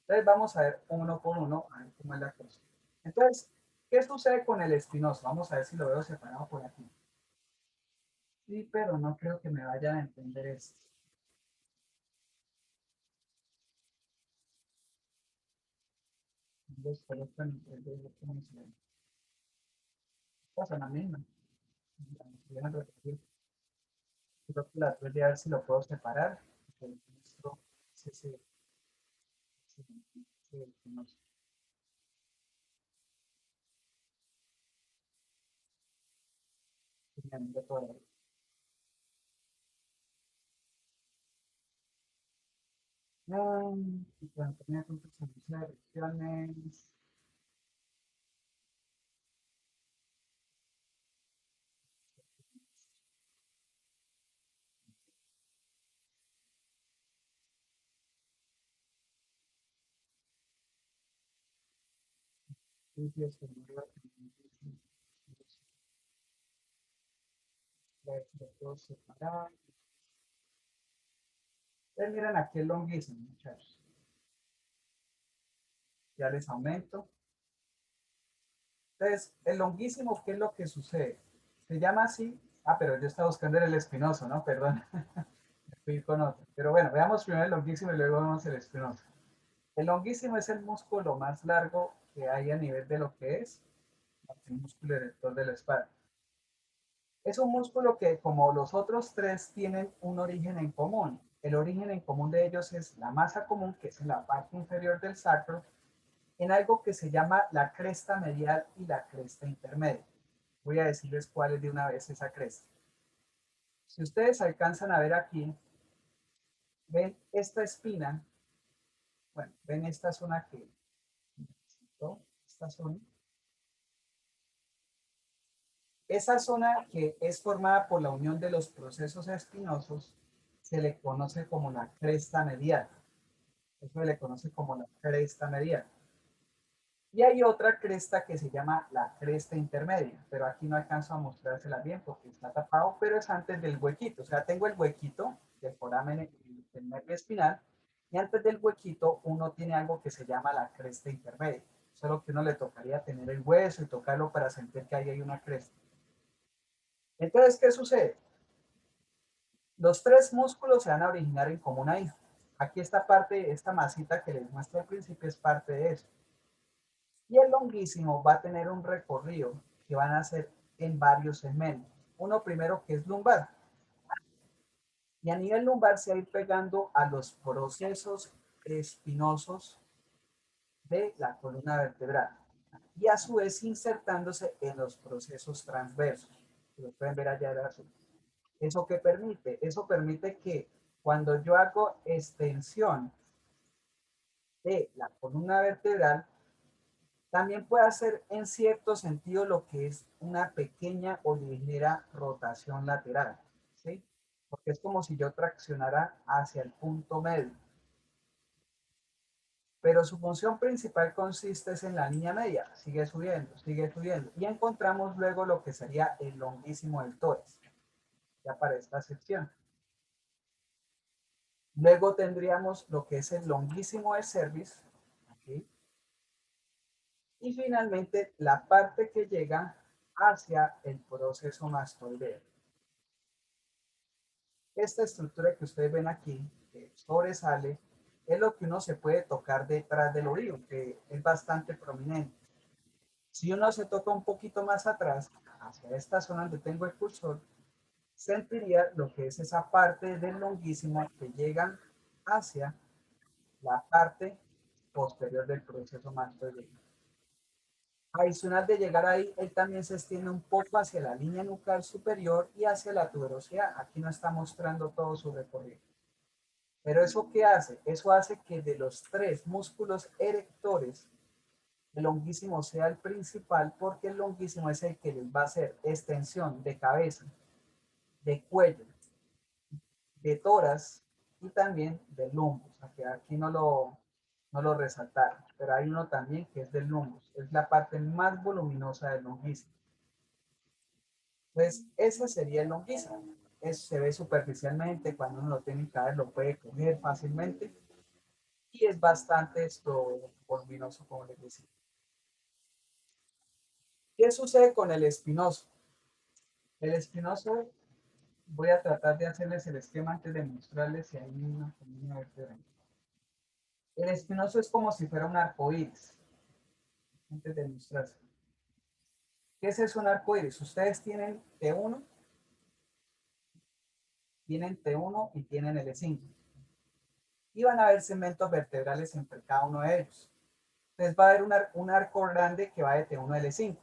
Entonces vamos a ver uno por uno, a ver cómo es la cosa. Entonces, ¿qué sucede con el espinoso? Vamos a ver si lo veo separado por aquí. Sí, pero no creo que me vayan a entender esto. Los colocan en el cómo se ven. Pasa la misma. Voy a repetir. Creo que la voy a ver si lo puedo separar. El nuestro, sí, sí, sí, sí, no sé. Me ando todo ahí. Y cuando tenía tantas regiones, sitios que no iba a tener, lo puedo separar. Miren aquí el longuísimo, muchachos. Ya les aumento. Entonces, el longuísimo, ¿qué es lo que sucede? Se llama así. Ah, pero yo estaba buscando el espinoso, ¿no? Perdón. Fui con otro. Pero bueno, veamos primero el longuísimo y luego vemos el espinoso. El longuísimo es el músculo más largo que hay a nivel de lo que es el músculo erector de la espalda. Es un músculo que, como los otros tres, tienen un origen en común. El origen en común de ellos es la masa común, que es en la parte inferior del sacro, en algo que se llama la cresta medial y la cresta intermedia. Voy a decirles cuál es de una vez esa cresta. Si ustedes alcanzan a ver aquí, ven esta espina, bueno, ven esta zona que, esta zona. Esa zona que es formada por la unión de los procesos espinosos se le conoce como la cresta medial. Eso se le conoce como la cresta medial. Y hay otra cresta que se llama la cresta intermedia, pero aquí no alcanzo a mostrársela bien porque está tapado, pero es antes del huequito. O sea, tengo el huequito del foramen del nervio espinal y antes del huequito uno tiene algo que se llama la cresta intermedia. Solo que uno le tocaría tener el hueso y tocarlo para sentir que ahí hay una cresta. Entonces, ¿qué sucede? Los tres músculos se van a originar en común ahí. Aquí esta parte, esta masita que les muestro al principio es parte de eso. Y el longuísimo va a tener un recorrido que van a ser en varios segmentos. Uno primero que es lumbar. Y a nivel lumbar se va a ir pegando a los procesos espinosos de la columna vertebral. Y a su vez insertándose en los procesos transversos. Lo pueden ver allá de azul. ¿Eso qué permite? Eso permite que cuando yo hago extensión de la columna vertebral, también puede hacer en cierto sentido lo que es una pequeña o ligera rotación lateral, ¿sí? Porque es como si yo traccionara hacia el punto medio. Pero su función principal consiste en la línea media, sigue subiendo, sigue subiendo. Y encontramos luego lo que sería el longuísimo del tórax, ya para esta sección. Luego tendríamos lo que es el longuísimo del cervix, aquí. Y finalmente la parte que llega hacia el proceso mastoideo. Esta estructura que ustedes ven aquí, que sobresale, es lo que uno se puede tocar detrás del oído, que es bastante prominente. Si uno se toca un poquito más atrás, hacia esta zona donde tengo el cursor, sentiría lo que es esa parte del longuísimo que llega hacia la parte posterior del proceso mastoideo. Adicional de llegar ahí, él también se extiende un poco hacia la línea nucal superior y hacia la tuberosidad. Aquí no está mostrando todo su recorrido. Pero ¿eso qué hace? Eso hace que de los tres músculos erectores, el longuísimo sea el principal porque el longuísimo es el que les va a hacer extensión de cabeza, de cuello, de tórax y también del lumbus. O sea, que aquí no lo resaltaron, pero hay uno también que es del lumbus. Es la parte más voluminosa del longuísimo. Pues ese sería el longuísimo. Se ve superficialmente, cuando uno lo tiene en cada lo puede coger fácilmente y es bastante voluminoso, como les decía. ¿Qué sucede con el espinoso? El espinoso, voy a tratar de hacerles el esquema antes de mostrarles si hay una columna vertebral. El espinoso es como si fuera un arco iris, antes de mostrarse. ¿Qué es eso, un arco iris? Ustedes tienen T1, tienen T1 y tienen L5. Y van a haber segmentos vertebrales entre cada uno de ellos. Entonces va a haber un arco grande que va de T1 a L5.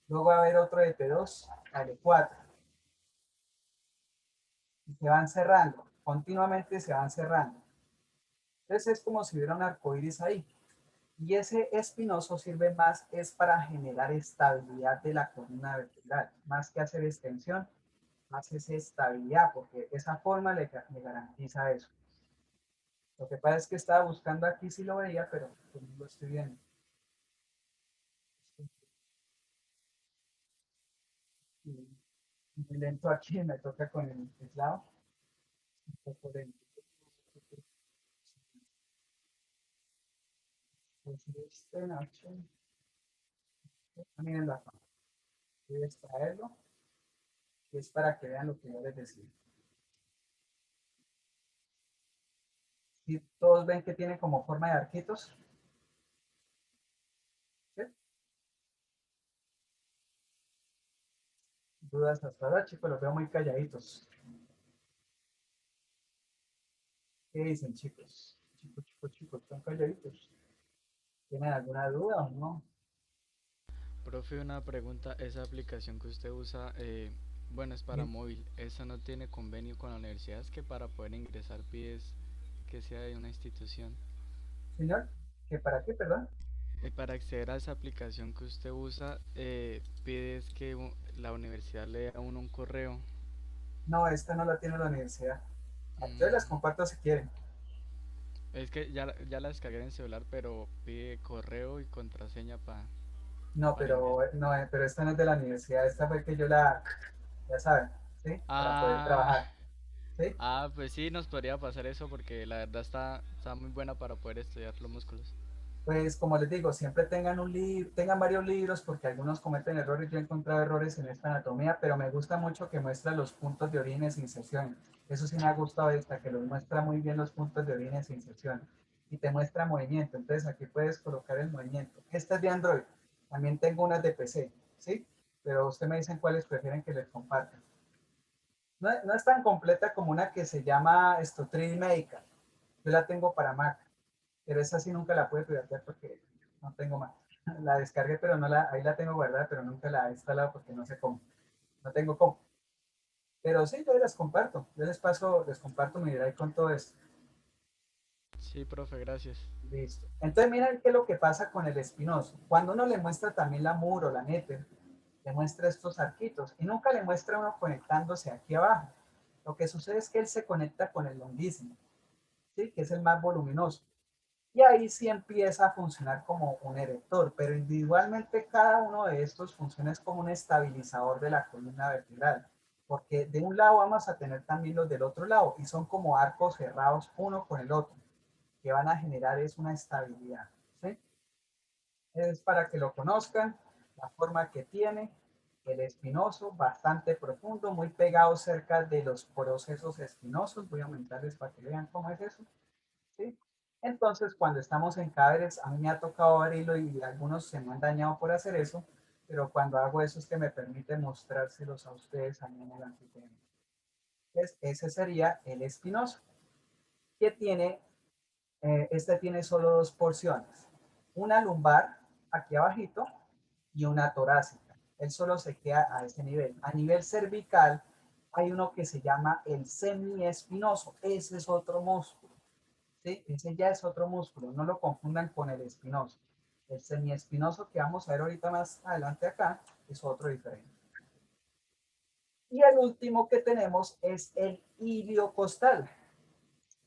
Luego va a haber otro de T2 a L4. Y se van cerrando, continuamente se van cerrando. Entonces es como si hubiera un arco iris ahí. Y ese espinoso sirve más es para generar estabilidad de la columna vertebral. Más que hacer extensión, hace estabilidad, porque esa forma le garantiza eso. Lo que pasa es que estaba buscando aquí si lo veía, pero pues no lo estoy viendo. Muy lento aquí, me toca con el teclado. Un poco lento. Este Nacho. Miren la forma. Voy a extraerlo. Y es para que vean lo que yo les decía. Y todos ven que tiene como forma de arquitos. ¿Sí? Dudas hasta ahora, chicos, los veo muy calladitos. ¿Qué dicen, chicos? Chicos, están calladitos. ¿Tienen alguna duda o no? Profe, una pregunta, esa aplicación que usted usa, bueno, es para Sí. móvil, ¿eso no tiene convenio con la universidad? Es que para poder ingresar pides que sea de una institución. Señor, ¿qué para qué, perdón? Para acceder a esa aplicación que usted usa, pides que la universidad le dé a uno un correo. No, esta no la tiene la universidad. Yo las Mm, comparto si quieren. es que ya la descargué en el celular, pero pide correo y contraseña No, para ingresar. pero esta no es de la universidad. Esta fue que ya saben, ¿sí? Para poder Ah, trabajar, ¿sí? pues sí, nos podría pasar eso porque la verdad está muy buena para poder estudiar los músculos. Pues como les digo, siempre tengan tengan varios libros porque algunos cometen errores. Yo he encontrado errores en esta anatomía, pero me gusta mucho que muestra los puntos de orígenes e inserciones. Eso sí me ha gustado esta, que los muestra muy bien los puntos de orígenes e inserciones. Y te muestra movimiento. Entonces aquí puedes colocar el movimiento. Esta es de Android. También tengo unas de PC, ¿sí? Pero usted me dicen cuáles prefieren que les comparta. No es tan completa como una que se llama esto 3D Medical. Yo la tengo para Mac, pero esa sí nunca la pude piratear porque no tengo Mac. La descargué, pero ahí la tengo guardada, pero nunca la he instalado porque no sé cómo. No tengo cómo. Pero sí, yo las comparto. Yo les comparto mi drive con todo esto. Sí, profe, gracias. Listo. Entonces, miren qué es lo que pasa con el espinoso. Cuando uno le muestra también la muro o la neter, le muestra estos arquitos y nunca le muestra uno conectándose aquí abajo. Lo que sucede es que él se conecta con el longuísimo, ¿sí? Que es el más voluminoso. Y ahí sí empieza a funcionar como un erector, pero individualmente cada uno de estos funciona como un estabilizador de la columna vertebral, porque de un lado vamos a tener también los del otro lado y son como arcos cerrados uno con el otro, que van a generar es una estabilidad, ¿sí? Es para que lo conozcan, la forma que tiene, el espinoso, bastante profundo, muy pegado cerca de los procesos espinosos. Voy a aumentarles para que vean cómo es eso, ¿sí? Entonces, cuando estamos en cadáveres, a mí me ha tocado abrirlo y algunos se me han dañado por hacer eso, pero cuando hago eso es que me permite mostrárselos a ustedes ahí en el anfiteatro. Entonces, ese sería el espinoso, que tiene, este tiene solo dos porciones, una lumbar aquí abajito y una torácica. Él solo se queda a ese nivel. A nivel cervical hay uno que se llama el semiespinoso, ese es otro músculo. ¿Sí? Ese ya es otro músculo, no lo confundan con el espinoso. El semiespinoso que vamos a ver ahorita más adelante acá es otro diferente. Y el último que tenemos es el iliocostal.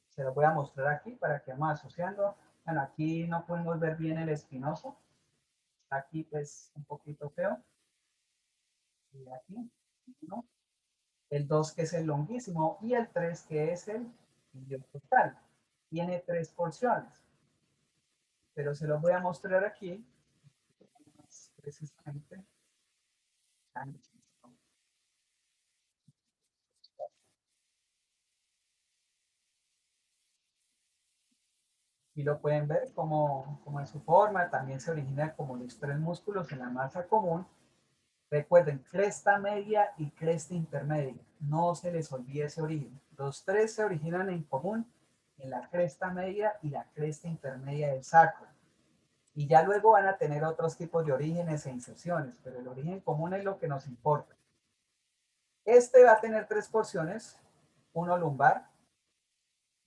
Se lo voy a mostrar aquí para que vamos asociando. Bueno, aquí no podemos ver bien el espinoso. Aquí pues un poquito feo. Y aquí, ¿no? El 2 que es el longuísimo y el 3 que es el iliocostal. Tiene tres porciones, pero se los voy a mostrar aquí precisamente. Y lo pueden ver como en su forma, también se origina como los tres músculos en la masa común. Recuerden, cresta media y cresta intermedia. No se les olvide ese origen. Los tres se originan en común en la cresta media y la cresta intermedia del sacro. Y ya luego van a tener otros tipos de orígenes e inserciones, pero el origen común es lo que nos importa. Este va a tener tres porciones, uno lumbar,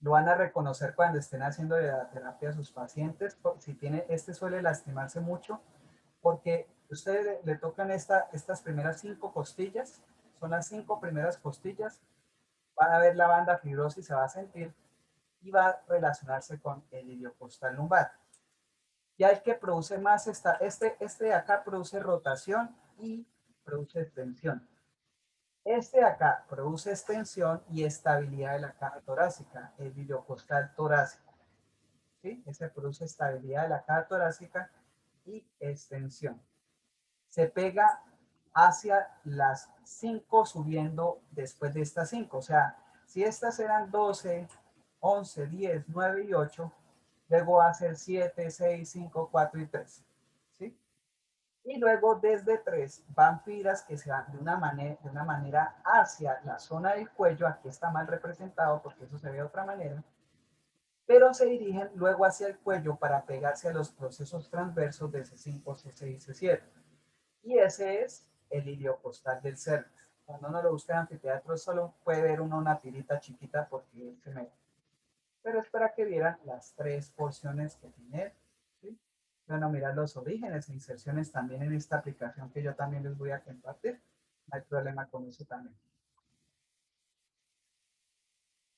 lo van a reconocer cuando estén haciendo la terapia a sus pacientes. Si tiene, este suele lastimarse mucho porque ustedes le tocan estas primeras 5 costillas, son las 5 primeras costillas, van a ver la banda fibrosa y se va a sentir y va a relacionarse con el iliocostal lumbar. Ya el que produce más, este de acá produce rotación y produce extensión. Este de acá produce extensión y estabilidad de la caja torácica, el iliocostal torácico. ¿sí? Ese produce estabilidad de la caja torácica y extensión. Se pega hacia las 5 subiendo después de estas 5. O sea, si estas eran 12, 11, 10, 9 y 8, luego va a ser 7, 6, 5, 4 y 3. ¿Sí? Y luego desde 3 van fibras que se van de una manera hacia la zona del cuello. Aquí está mal representado porque eso se ve de otra manera. Pero se dirigen luego hacia el cuello para pegarse a los procesos transversos de C5, C6 y C7. Y ese es el iliocostal del cervix. Cuando uno lo busca en anfiteatro, solo puede ver uno una tirita chiquita porque él se mete. Pero es para que vieran las 3 porciones que tiene. ¿Sí? Bueno, mirar los orígenes e inserciones también en esta aplicación que yo también les voy a compartir. No hay problema con eso también.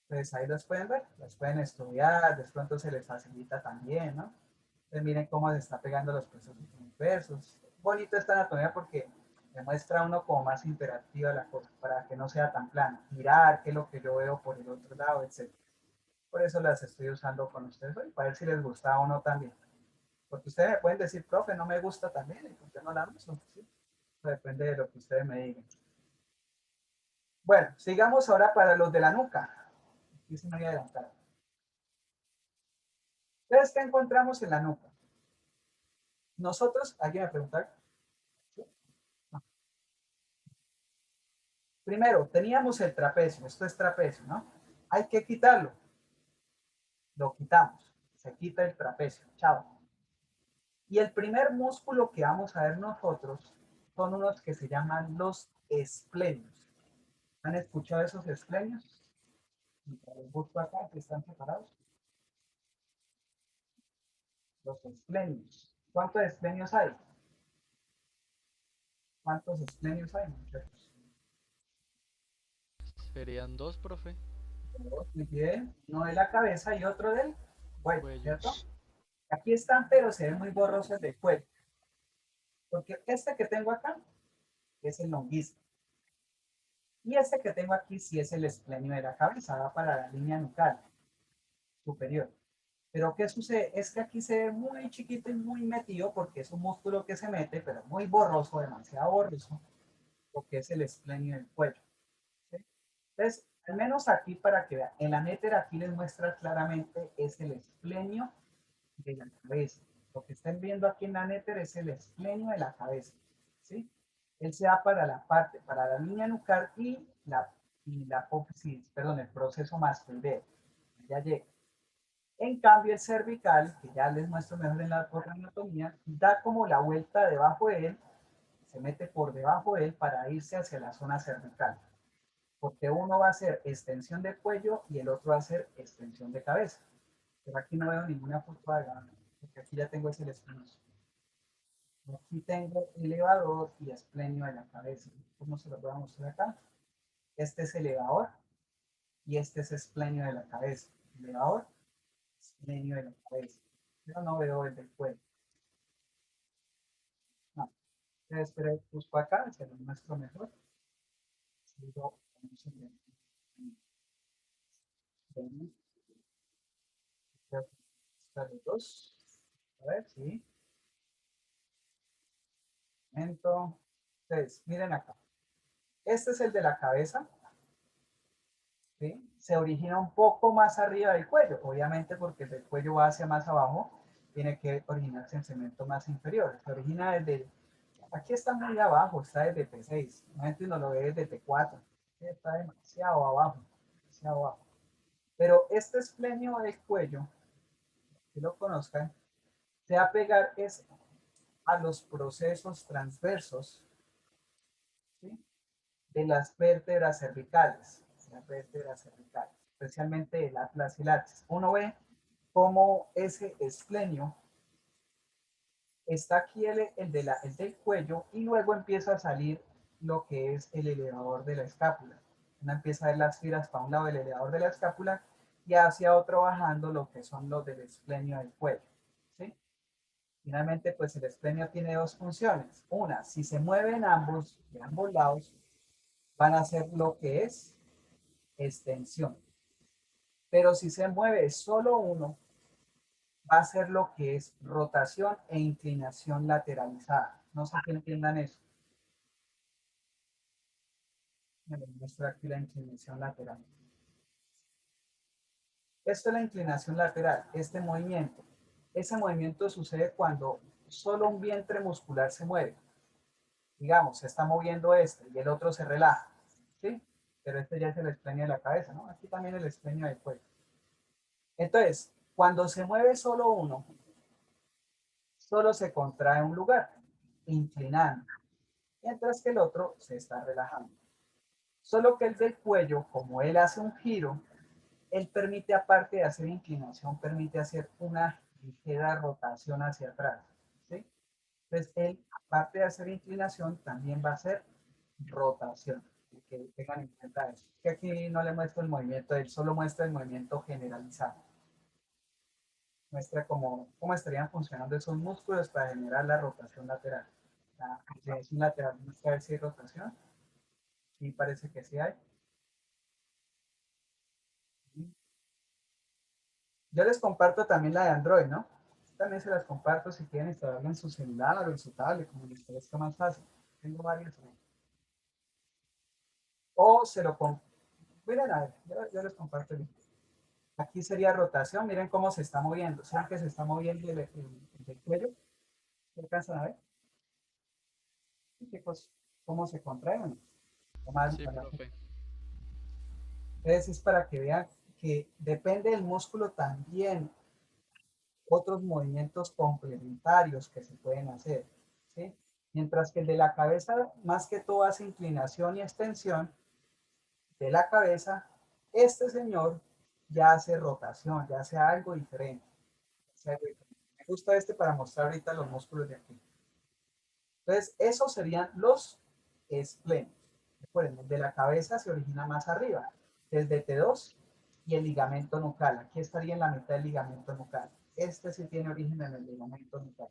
Entonces ahí los pueden ver, los pueden estudiar, de pronto se les facilita también, ¿no? Entonces miren cómo se está pegando los procesos inversos. Bonito esta anatomía porque demuestra uno como más interactiva la cosa, para que no sea tan plana. Mirar qué es lo que yo veo por el otro lado, etc. Por eso las estoy usando con ustedes hoy, para ver si les gusta o no también. Porque ustedes me pueden decir, profe, no me gusta también, y pues yo no la uso, ¿sí? Depende de lo que ustedes me digan. Bueno, sigamos ahora para los de la nuca. Aquí se me voy a adelantar. Entonces, ¿qué encontramos en la nuca? Nosotros, ¿alguien me preguntar? ¿Sí? No. Primero, teníamos el trapecio, esto es trapecio, ¿no? Hay que quitarlo. Lo quitamos, se quita el trapecio, chao. Y el primer músculo que vamos a ver nosotros son unos que se llaman los esplenios. ¿Han escuchado esos esplenios? Los busco acá, que están separados. Los esplenios. ¿Cuántos esplenios hay? ¿Cuántos esplenios hay, muchachos? Serían dos, profe. Muy bien. Uno de la cabeza y otro del cuello, Cuello. ¿cierto? Aquí están, pero se ven muy borrosos del cuello. Porque este que tengo acá es el longuísimo. Y este que tengo aquí sí es el esplenio de la cabeza, va para la línea nucal superior. Pero ¿qué sucede? Es que aquí se ve muy chiquito y muy metido porque es un músculo que se mete, pero muy borroso, demasiado borroso, lo que es el esplenio del cuello. ¿Sí? Entonces, al menos aquí para que vean, en la néter aquí les muestra claramente es el esplenio de la cabeza. Lo que están viendo aquí en la néter es el esplenio de la cabeza. ¿Sí? Él se da para la parte, para la línea nucal y la apófisis, perdón, el proceso mastoideo. Ya llega. En cambio, el cervical, que ya les muestro mejor en la otra anatomía, da como la vuelta debajo de él, se mete por debajo de él para irse hacia la zona cervical. Porque uno va a hacer extensión de cuello y el otro va a hacer extensión de cabeza. Pero aquí no veo ninguna foto de gana, porque aquí ya tengo ese espinoso. Aquí tengo elevador y esplenio de la cabeza. ¿Cómo se lo voy a mostrar acá? Este es elevador y este es esplenio de la cabeza. Elevador, esplenio de la cabeza. Yo no veo el del cuello. No. Entonces, pero busco acá, se lo muestro mejor. Sigo con un siguiente. Están los dos. A ver, sí. Momento. Entonces, miren acá. Este es el de la cabeza. ¿Sí? Se origina un poco más arriba del cuello, obviamente porque el cuello va hacia más abajo, tiene que originarse en segmento más inferior. Se origina desde, aquí está muy abajo, está desde T6, normalmente uno lo ve desde T4, está demasiado abajo, demasiado abajo. Pero este esplenio del cuello, que lo conozcan, se va a pegar es a los procesos transversos, ¿sí? De las vértebras cervicales, especialmente el atlas y el axis. Uno ve cómo ese esplenio está aquí el del cuello y luego empieza a salir lo que es el elevador de la escápula. Uno empieza a ver las fibras para un lado del elevador de la escápula y hacia otro bajando lo que son los del esplenio del cuello. ¿Sí? Finalmente, pues el esplenio tiene dos funciones. Una, si se mueven ambos, de ambos lados, van a hacer lo que es extensión. Pero si se mueve solo uno, va a ser lo que es rotación e inclinación lateralizada. No sé si entiendan eso. Me les muestro aquí la inclinación lateral. Esto es la inclinación lateral, este movimiento. Ese movimiento sucede cuando solo un vientre muscular se mueve. Digamos, se está moviendo este y el otro se relaja, ¿sí? Pero este ya es el esplenio de la cabeza, ¿no? Aquí también el esplenio del cuello. Entonces, cuando se mueve solo uno, solo se contrae un lugar, inclinando, mientras que el otro se está relajando. Solo que el del cuello, como él hace un giro, él permite, aparte de hacer inclinación, permite hacer una ligera rotación hacia atrás, ¿sí? Entonces, él, aparte de hacer inclinación, también va a hacer rotación. Que tengan en cuenta eso. Que aquí no le muestro el movimiento, él solo muestra el movimiento generalizado. Muestra cómo estarían funcionando esos músculos para generar la rotación lateral. La inclinación lateral, muestra a ver si hay rotación. Sí, parece que sí hay. Yo les comparto también la de Android, ¿no? También se las comparto si quieren instalarla en su celular o en su tablet, como les parezca más fácil. Tengo varios. O se lo miren, a ver, yo les comparto el link. Aquí sería rotación, miren cómo se está moviendo. ¿Saben que se está moviendo el cuello? ¿Se alcanzan a ver? Chicos, ¿cómo se contrae? O más, Sí, profe. entonces es para que vean que depende del músculo también otros movimientos complementarios que se pueden hacer, ¿sí? Mientras que el de la cabeza más que todo hace inclinación y extensión de la cabeza, este señor ya hace rotación, ya hace algo diferente. Me gusta este para mostrar ahorita los músculos de aquí. Entonces, esos serían los esplenios. Recuerden, el de la cabeza se origina más arriba, desde T2 y el ligamento nucal. Aquí estaría en la mitad del ligamento nucal. Este sí tiene origen en el ligamento nucal.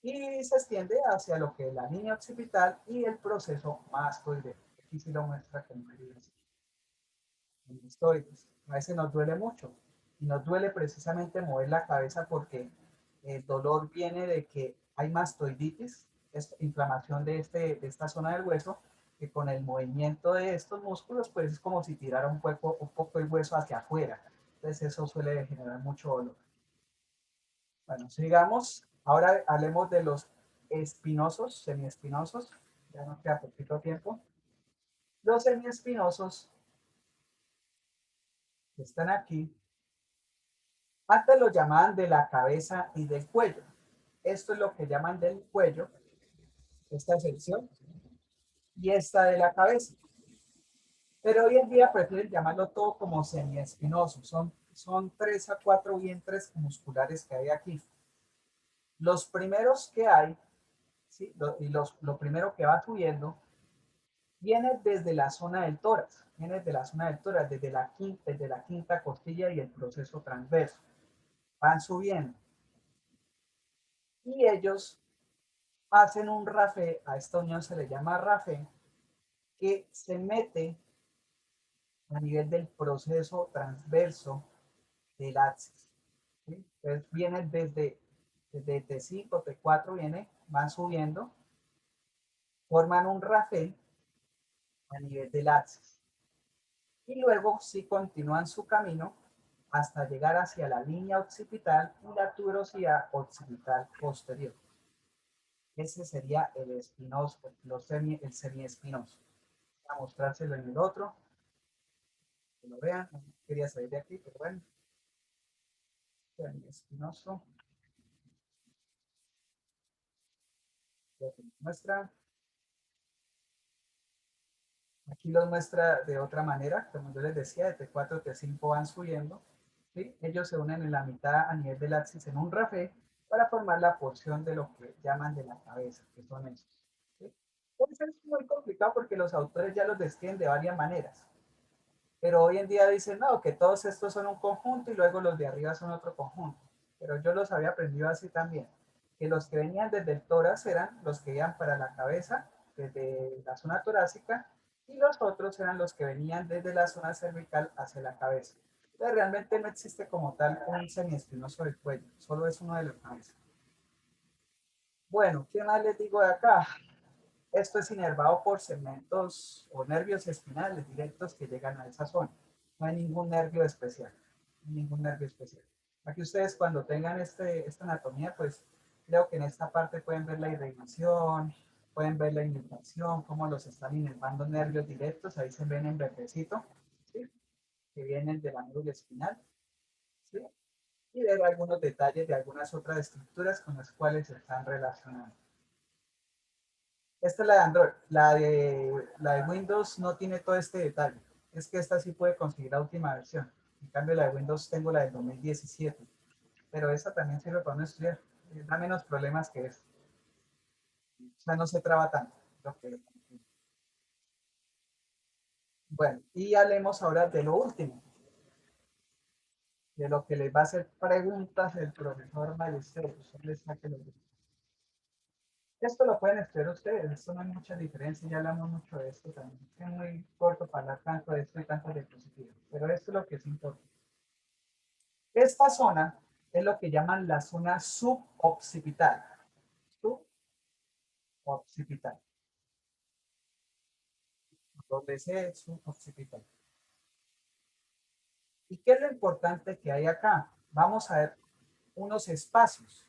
Y se extiende hacia lo que es la línea occipital y el proceso mastoideo. Aquí sí lo muestra con mastoides. A veces nos duele mucho y nos duele precisamente mover la cabeza porque el dolor viene de que hay mastoiditis, inflamación de esta zona del hueso, que con el movimiento de estos músculos, pues es como si tirara un poco el hueso hacia afuera. Entonces eso suele generar mucho dolor. Bueno, sigamos. Ahora hablemos de los espinosos, semiespinosos. Ya nos queda poquito tiempo. Los semiespinosos que están aquí, antes lo llamaban de la cabeza y del cuello. Esto es lo que llaman del cuello, esta sección, y esta de la cabeza. Pero hoy en día prefieren llamarlo todo como semiespinoso. Son 3 a 4 vientres musculares que hay aquí. Los primeros que hay, ¿sí? Lo primero que va subiendo, viene desde la zona del tórax. Viene desde la zona del tórax, desde la quinta costilla y el proceso transverso. Van subiendo. Y ellos hacen un rafé, a esta unión se le llama rafé, que se mete a nivel del proceso transverso del axis, ¿sí? Entonces vienen desde T5, T4, van subiendo, forman un rafé a nivel del axis. Y luego sí continúan su camino hasta llegar hacia la línea occipital y la tuberosidad occipital posterior. Ese sería el espinoso, el semiespinoso. Voy a mostrárselo en el otro, que lo vean. No quería salir de aquí, pero bueno. Semiespinoso. Lo que muestra. Aquí los muestra de otra manera, como yo les decía, de T4 T5 van subiendo. ¿Sí? Ellos se unen en la mitad a nivel del axis en un rafé para formar la porción de lo que llaman de la cabeza, que son esos. ¿Sí? Entonces es muy complicado porque los autores ya los describen de varias maneras. Pero hoy en día dicen, no, que todos estos son un conjunto y luego los de arriba son otro conjunto. Pero yo los había aprendido así también, que los que venían desde el tórax eran los que iban para la cabeza, desde la zona torácica, y los otros eran los que venían desde la zona cervical hacia la cabeza. Pero realmente no existe como tal un semiespinoso del cuello, solo es uno de la cabeza. Bueno, ¿qué más les digo de acá? Esto es inervado por segmentos o nervios espinales directos que llegan a esa zona. No hay ningún nervio especial. Ningún nervio especial. Aquí ustedes cuando tengan esta anatomía, pues creo que en esta parte pueden ver la irrigación, pueden ver la inervación, cómo los están inervando nervios directos. Ahí se ven en verdecito, ¿sí? Que vienen de la médula espinal, ¿sí? Y ver algunos detalles de algunas otras estructuras con las cuales se están relacionando. Esta es la de Android. La de Windows no tiene todo este detalle. Es que esta sí puede conseguir la última versión. En cambio, la de Windows tengo la del 2017. Pero esta también sirve para no estudiar. Da menos problemas que esta. O sea, no se traba tanto. Bueno, y hablemos ahora de lo último. De lo que les va a hacer preguntas el profesor Magisterio. Esto lo pueden estudiar ustedes, esto no hay mucha diferencia, ya hablamos mucho de esto también. Es muy corto para hablar tanto de esto y tanto de diapositivas, pero esto es lo que es importante. Esta zona es lo que llaman la zona suboccipital. Suboccipital. Donde se suboccipital. ¿Y qué es lo importante que hay acá? Vamos a ver unos espacios.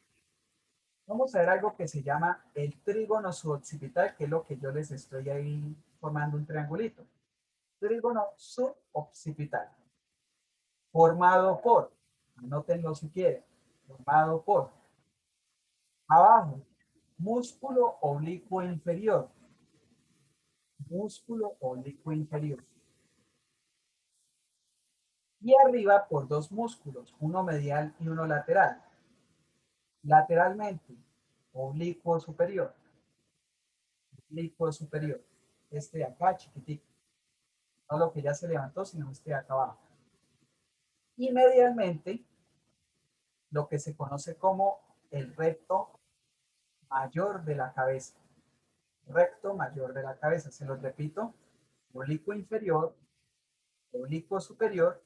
Vamos a ver algo que se llama el trígono suboccipital, que es lo que yo les estoy ahí formando un triangulito. Trígono suboccipital. Formado por, anótenlo si quieren, formado por, abajo, músculo oblicuo inferior, músculo oblicuo inferior. Y arriba por dos músculos, uno medial y uno lateral. Lateralmente, oblicuo superior, oblicuo superior. Este de acá, chiquitico. No lo que ya se levantó, sino este de acá abajo. Y medialmente, lo que se conoce como el recto mayor de la cabeza. Recto mayor de la cabeza. Se los repito, oblicuo inferior, oblicuo superior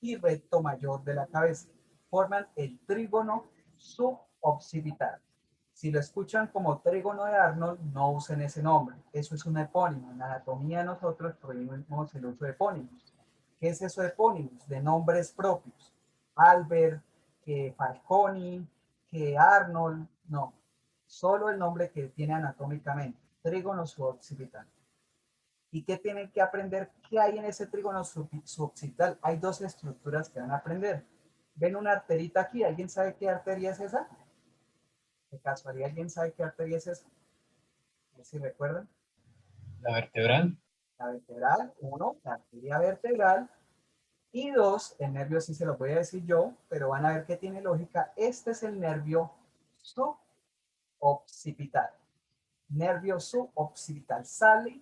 y recto mayor de la cabeza. Forman el trígono suboccipital. Si lo escuchan como trígono de Arnold, no usen ese nombre. Eso es un epónimo. En la anatomía nosotros prohibimos el uso de epónimos. ¿Qué es eso de epónimos? De nombres propios. Albert, que Falconi, que Arnold, no. Solo el nombre que tiene anatómicamente. Trígono suboccipital. ¿Y qué tienen que aprender? ¿Qué hay en ese trígono suboccipital? Hay dos estructuras que van a aprender. ¿Ven una arterita aquí? ¿Alguien sabe qué arteria es esa? De casualidad, ¿alguien sabe qué arteria es esa? A ver si recuerdan. La vertebral. La vertebral, uno, la arteria vertebral. Y dos, el nervio sí se lo voy a decir yo, pero van a ver que tiene lógica. Este es el nervio suboccipital. Nervio suboccipital sale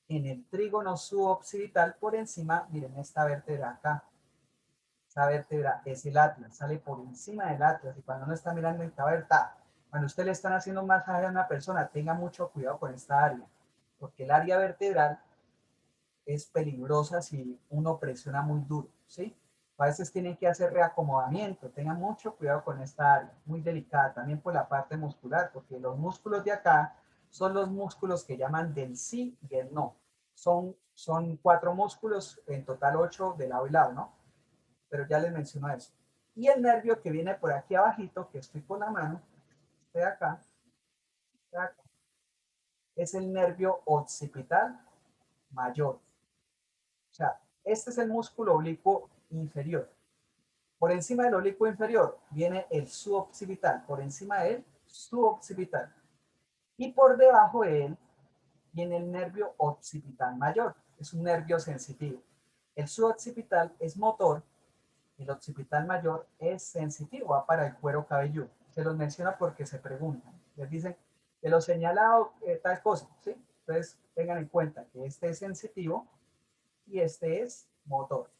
en el trígono suboccipital por encima, miren esta vértebra acá. Esta vértebra es el atlas, sale por encima del atlas. Y cuando uno está mirando en cabeza, cuando usted le están haciendo un masaje a una persona, tenga mucho cuidado con esta área, porque el área vertebral es peligrosa si uno presiona muy duro, ¿sí? A veces tienen que hacer reacomodamiento, tengan mucho cuidado con esta área, muy delicada, también por la parte muscular, porque los músculos de acá son los músculos que llaman del sí y el no. Son 4 músculos, en total 8 de lado y lado, ¿no? Pero ya les menciono eso. Y el nervio que viene por aquí abajito, que estoy con la mano, de acá, es el nervio occipital mayor. O sea, este es el músculo oblicuo inferior. Por encima del oblicuo inferior viene el suboccipital, por encima de él, suboccipital. Y por debajo de él viene el nervio occipital mayor, es un nervio sensitivo. El suboccipital es motor, el occipital mayor es sensitivo, va para el cuero cabelludo. Se los menciono porque se preguntan. Les dicen, de lo señalado, tal cosa, ¿sí? Entonces, tengan en cuenta que este es sensitivo y este es motor.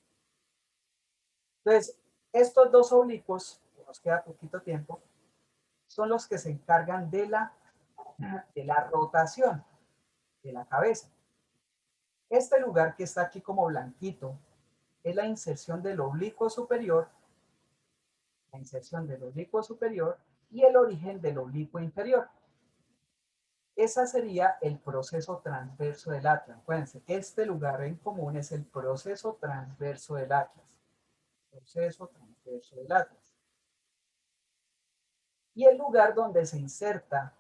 Entonces, estos dos oblicuos, que nos queda poquito tiempo, son los que se encargan de la rotación de la cabeza. Este lugar que está aquí como blanquito es la inserción del oblicuo superior, y el origen del oblicuo inferior. Ese sería el proceso transverso del atlas. Acuérdense, este lugar en común es el proceso transverso del atlas. Proceso transverso del atlas. Y el lugar donde se inserta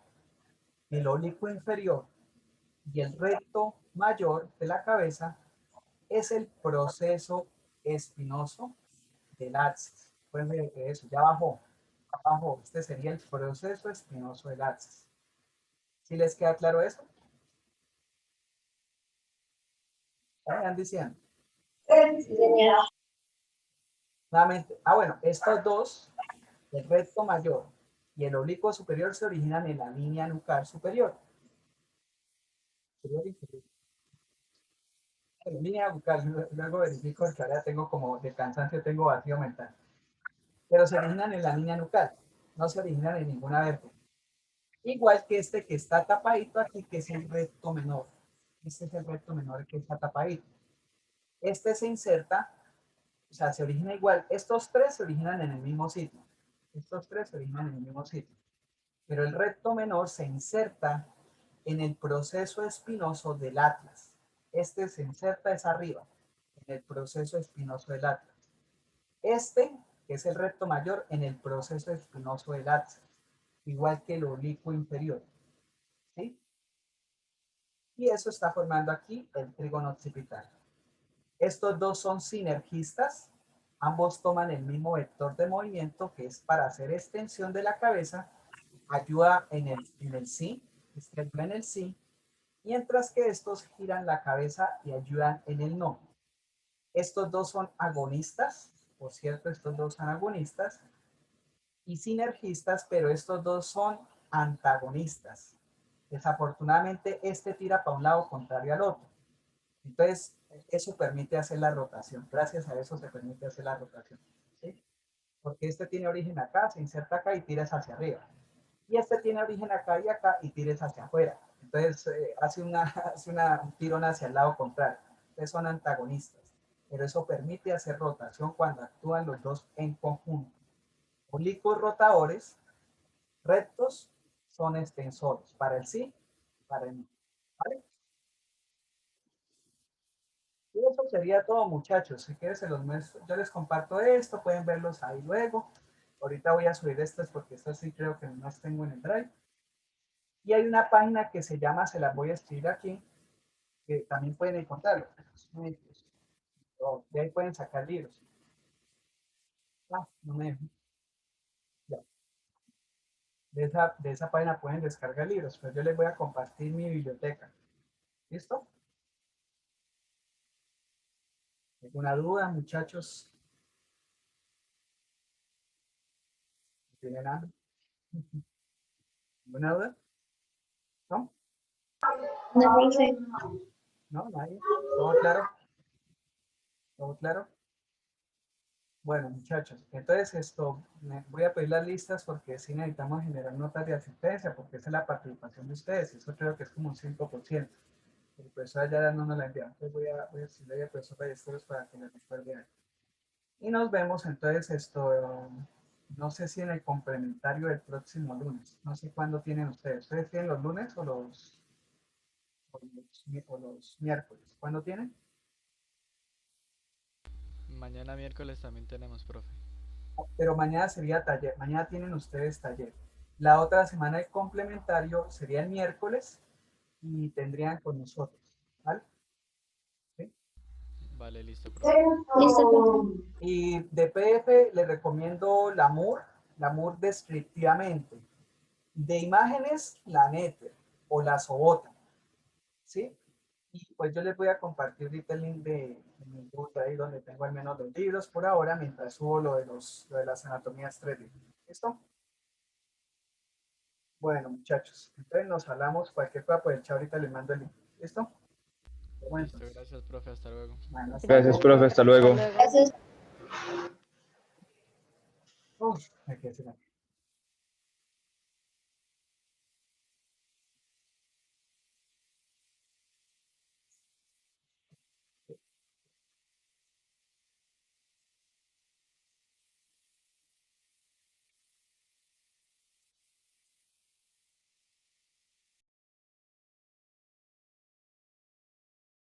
el oblicuo inferior y el recto mayor de la cabeza es el proceso espinoso del axis. Pueden ver que eso ya bajó. Este sería el proceso espinoso del axis. ¿Sí les queda claro eso? Vayan diciendo. Nuevamente, bueno, estos dos, el recto mayor y el oblicuo superior, se originan en la línea nucal superior. En línea nucal, luego verifico porque ahora tengo como de cansancio, tengo vacío mental. Pero se originan en la línea nucal, no se originan en ninguna vértebra. Igual que este que está tapadito aquí, que es el recto menor. Este es el recto menor que está tapadito. Este se inserta, o sea, se origina igual. Estos tres se originan en el mismo sitio. Pero el recto menor se inserta en el proceso espinoso del atlas. Este se inserta es arriba, en el proceso espinoso del atlas. Este, que es el recto mayor, en el proceso espinoso del atlas. Igual que el oblicuo inferior. ¿Sí? Y eso está formando aquí el trígono occipital. Estos dos son sinergistas. Ambos toman el mismo vector de movimiento, que es para hacer extensión de la cabeza. Ayuda en el sí, ayuda en el sí, mientras que estos giran la cabeza y ayudan en el no. Estos dos son agonistas, por cierto, estos dos son agonistas y sinergistas, pero estos dos son antagonistas. Desafortunadamente, este tira para un lado contrario al otro. Entonces, eso permite hacer la rotación. Gracias a eso se permite hacer la rotación. ¿Sí? Porque este tiene origen acá, se inserta acá y tiras hacia arriba. Y este tiene origen acá y acá y tires hacia afuera. Entonces, hace un tirón hacia el lado contrario. Entonces, son antagonistas. Pero eso permite hacer rotación cuando actúan los dos en conjunto. Oblicuos rotadores rectos son extensores para el sí, para el no. ¿Vale? Y eso sería todo, muchachos. Si quieres, se los muestro. Yo les comparto esto, pueden verlos ahí luego. Ahorita voy a subir estas porque estas sí creo que no las tengo en el Drive. Y hay una página que se llama, se las voy a escribir aquí, que también pueden encontrarlo. De ahí pueden sacar libros. No me dejo. Ya. De esa página pueden descargar libros, pero yo les voy a compartir mi biblioteca. ¿Listo? ¿Alguna duda, muchachos? ¿Tienen hambre? ¿Alguna duda? ¿No? No, profe. ¿No? ¿Nadie? ¿Todo claro? ¿Todo claro? Bueno, muchachos, entonces voy a pedir las listas porque sí necesitamos generar notas de asistencia, porque esa es la participación de ustedes, eso creo que es como un 5%. El profesor ya no nos la envía, entonces voy a decirle al profesor Ballesteros para que me recuerde ahí. Y nos vemos entonces no sé si en el complementario del próximo lunes, no sé cuándo tienen ustedes. ¿Ustedes tienen los lunes o los miércoles? ¿Cuándo tienen? Mañana miércoles también tenemos, profe. Pero mañana sería taller, mañana tienen ustedes taller. La otra semana el complementario sería el miércoles y tendrían con nosotros, ¿vale? ¿Sí? Vale, listo, profe. Listo, profe. Y de PDF les recomiendo la MUR descriptivamente. De imágenes, la Netter o la Sobota, ¿sí? Y pues yo les voy a compartir ahorita el link de mi grupo ahí donde tengo al menos los libros por ahora, mientras subo lo de las anatomías 3D. ¿Listo? Bueno, muchachos, entonces nos hablamos. Cualquier cosa por el chat ahorita les mando el link. ¿Listo? Bueno, Listo, entonces, gracias, profe. Hasta luego. bueno, Gracias, profe. Hasta luego. Gracias. Uf, me quedé sin aire.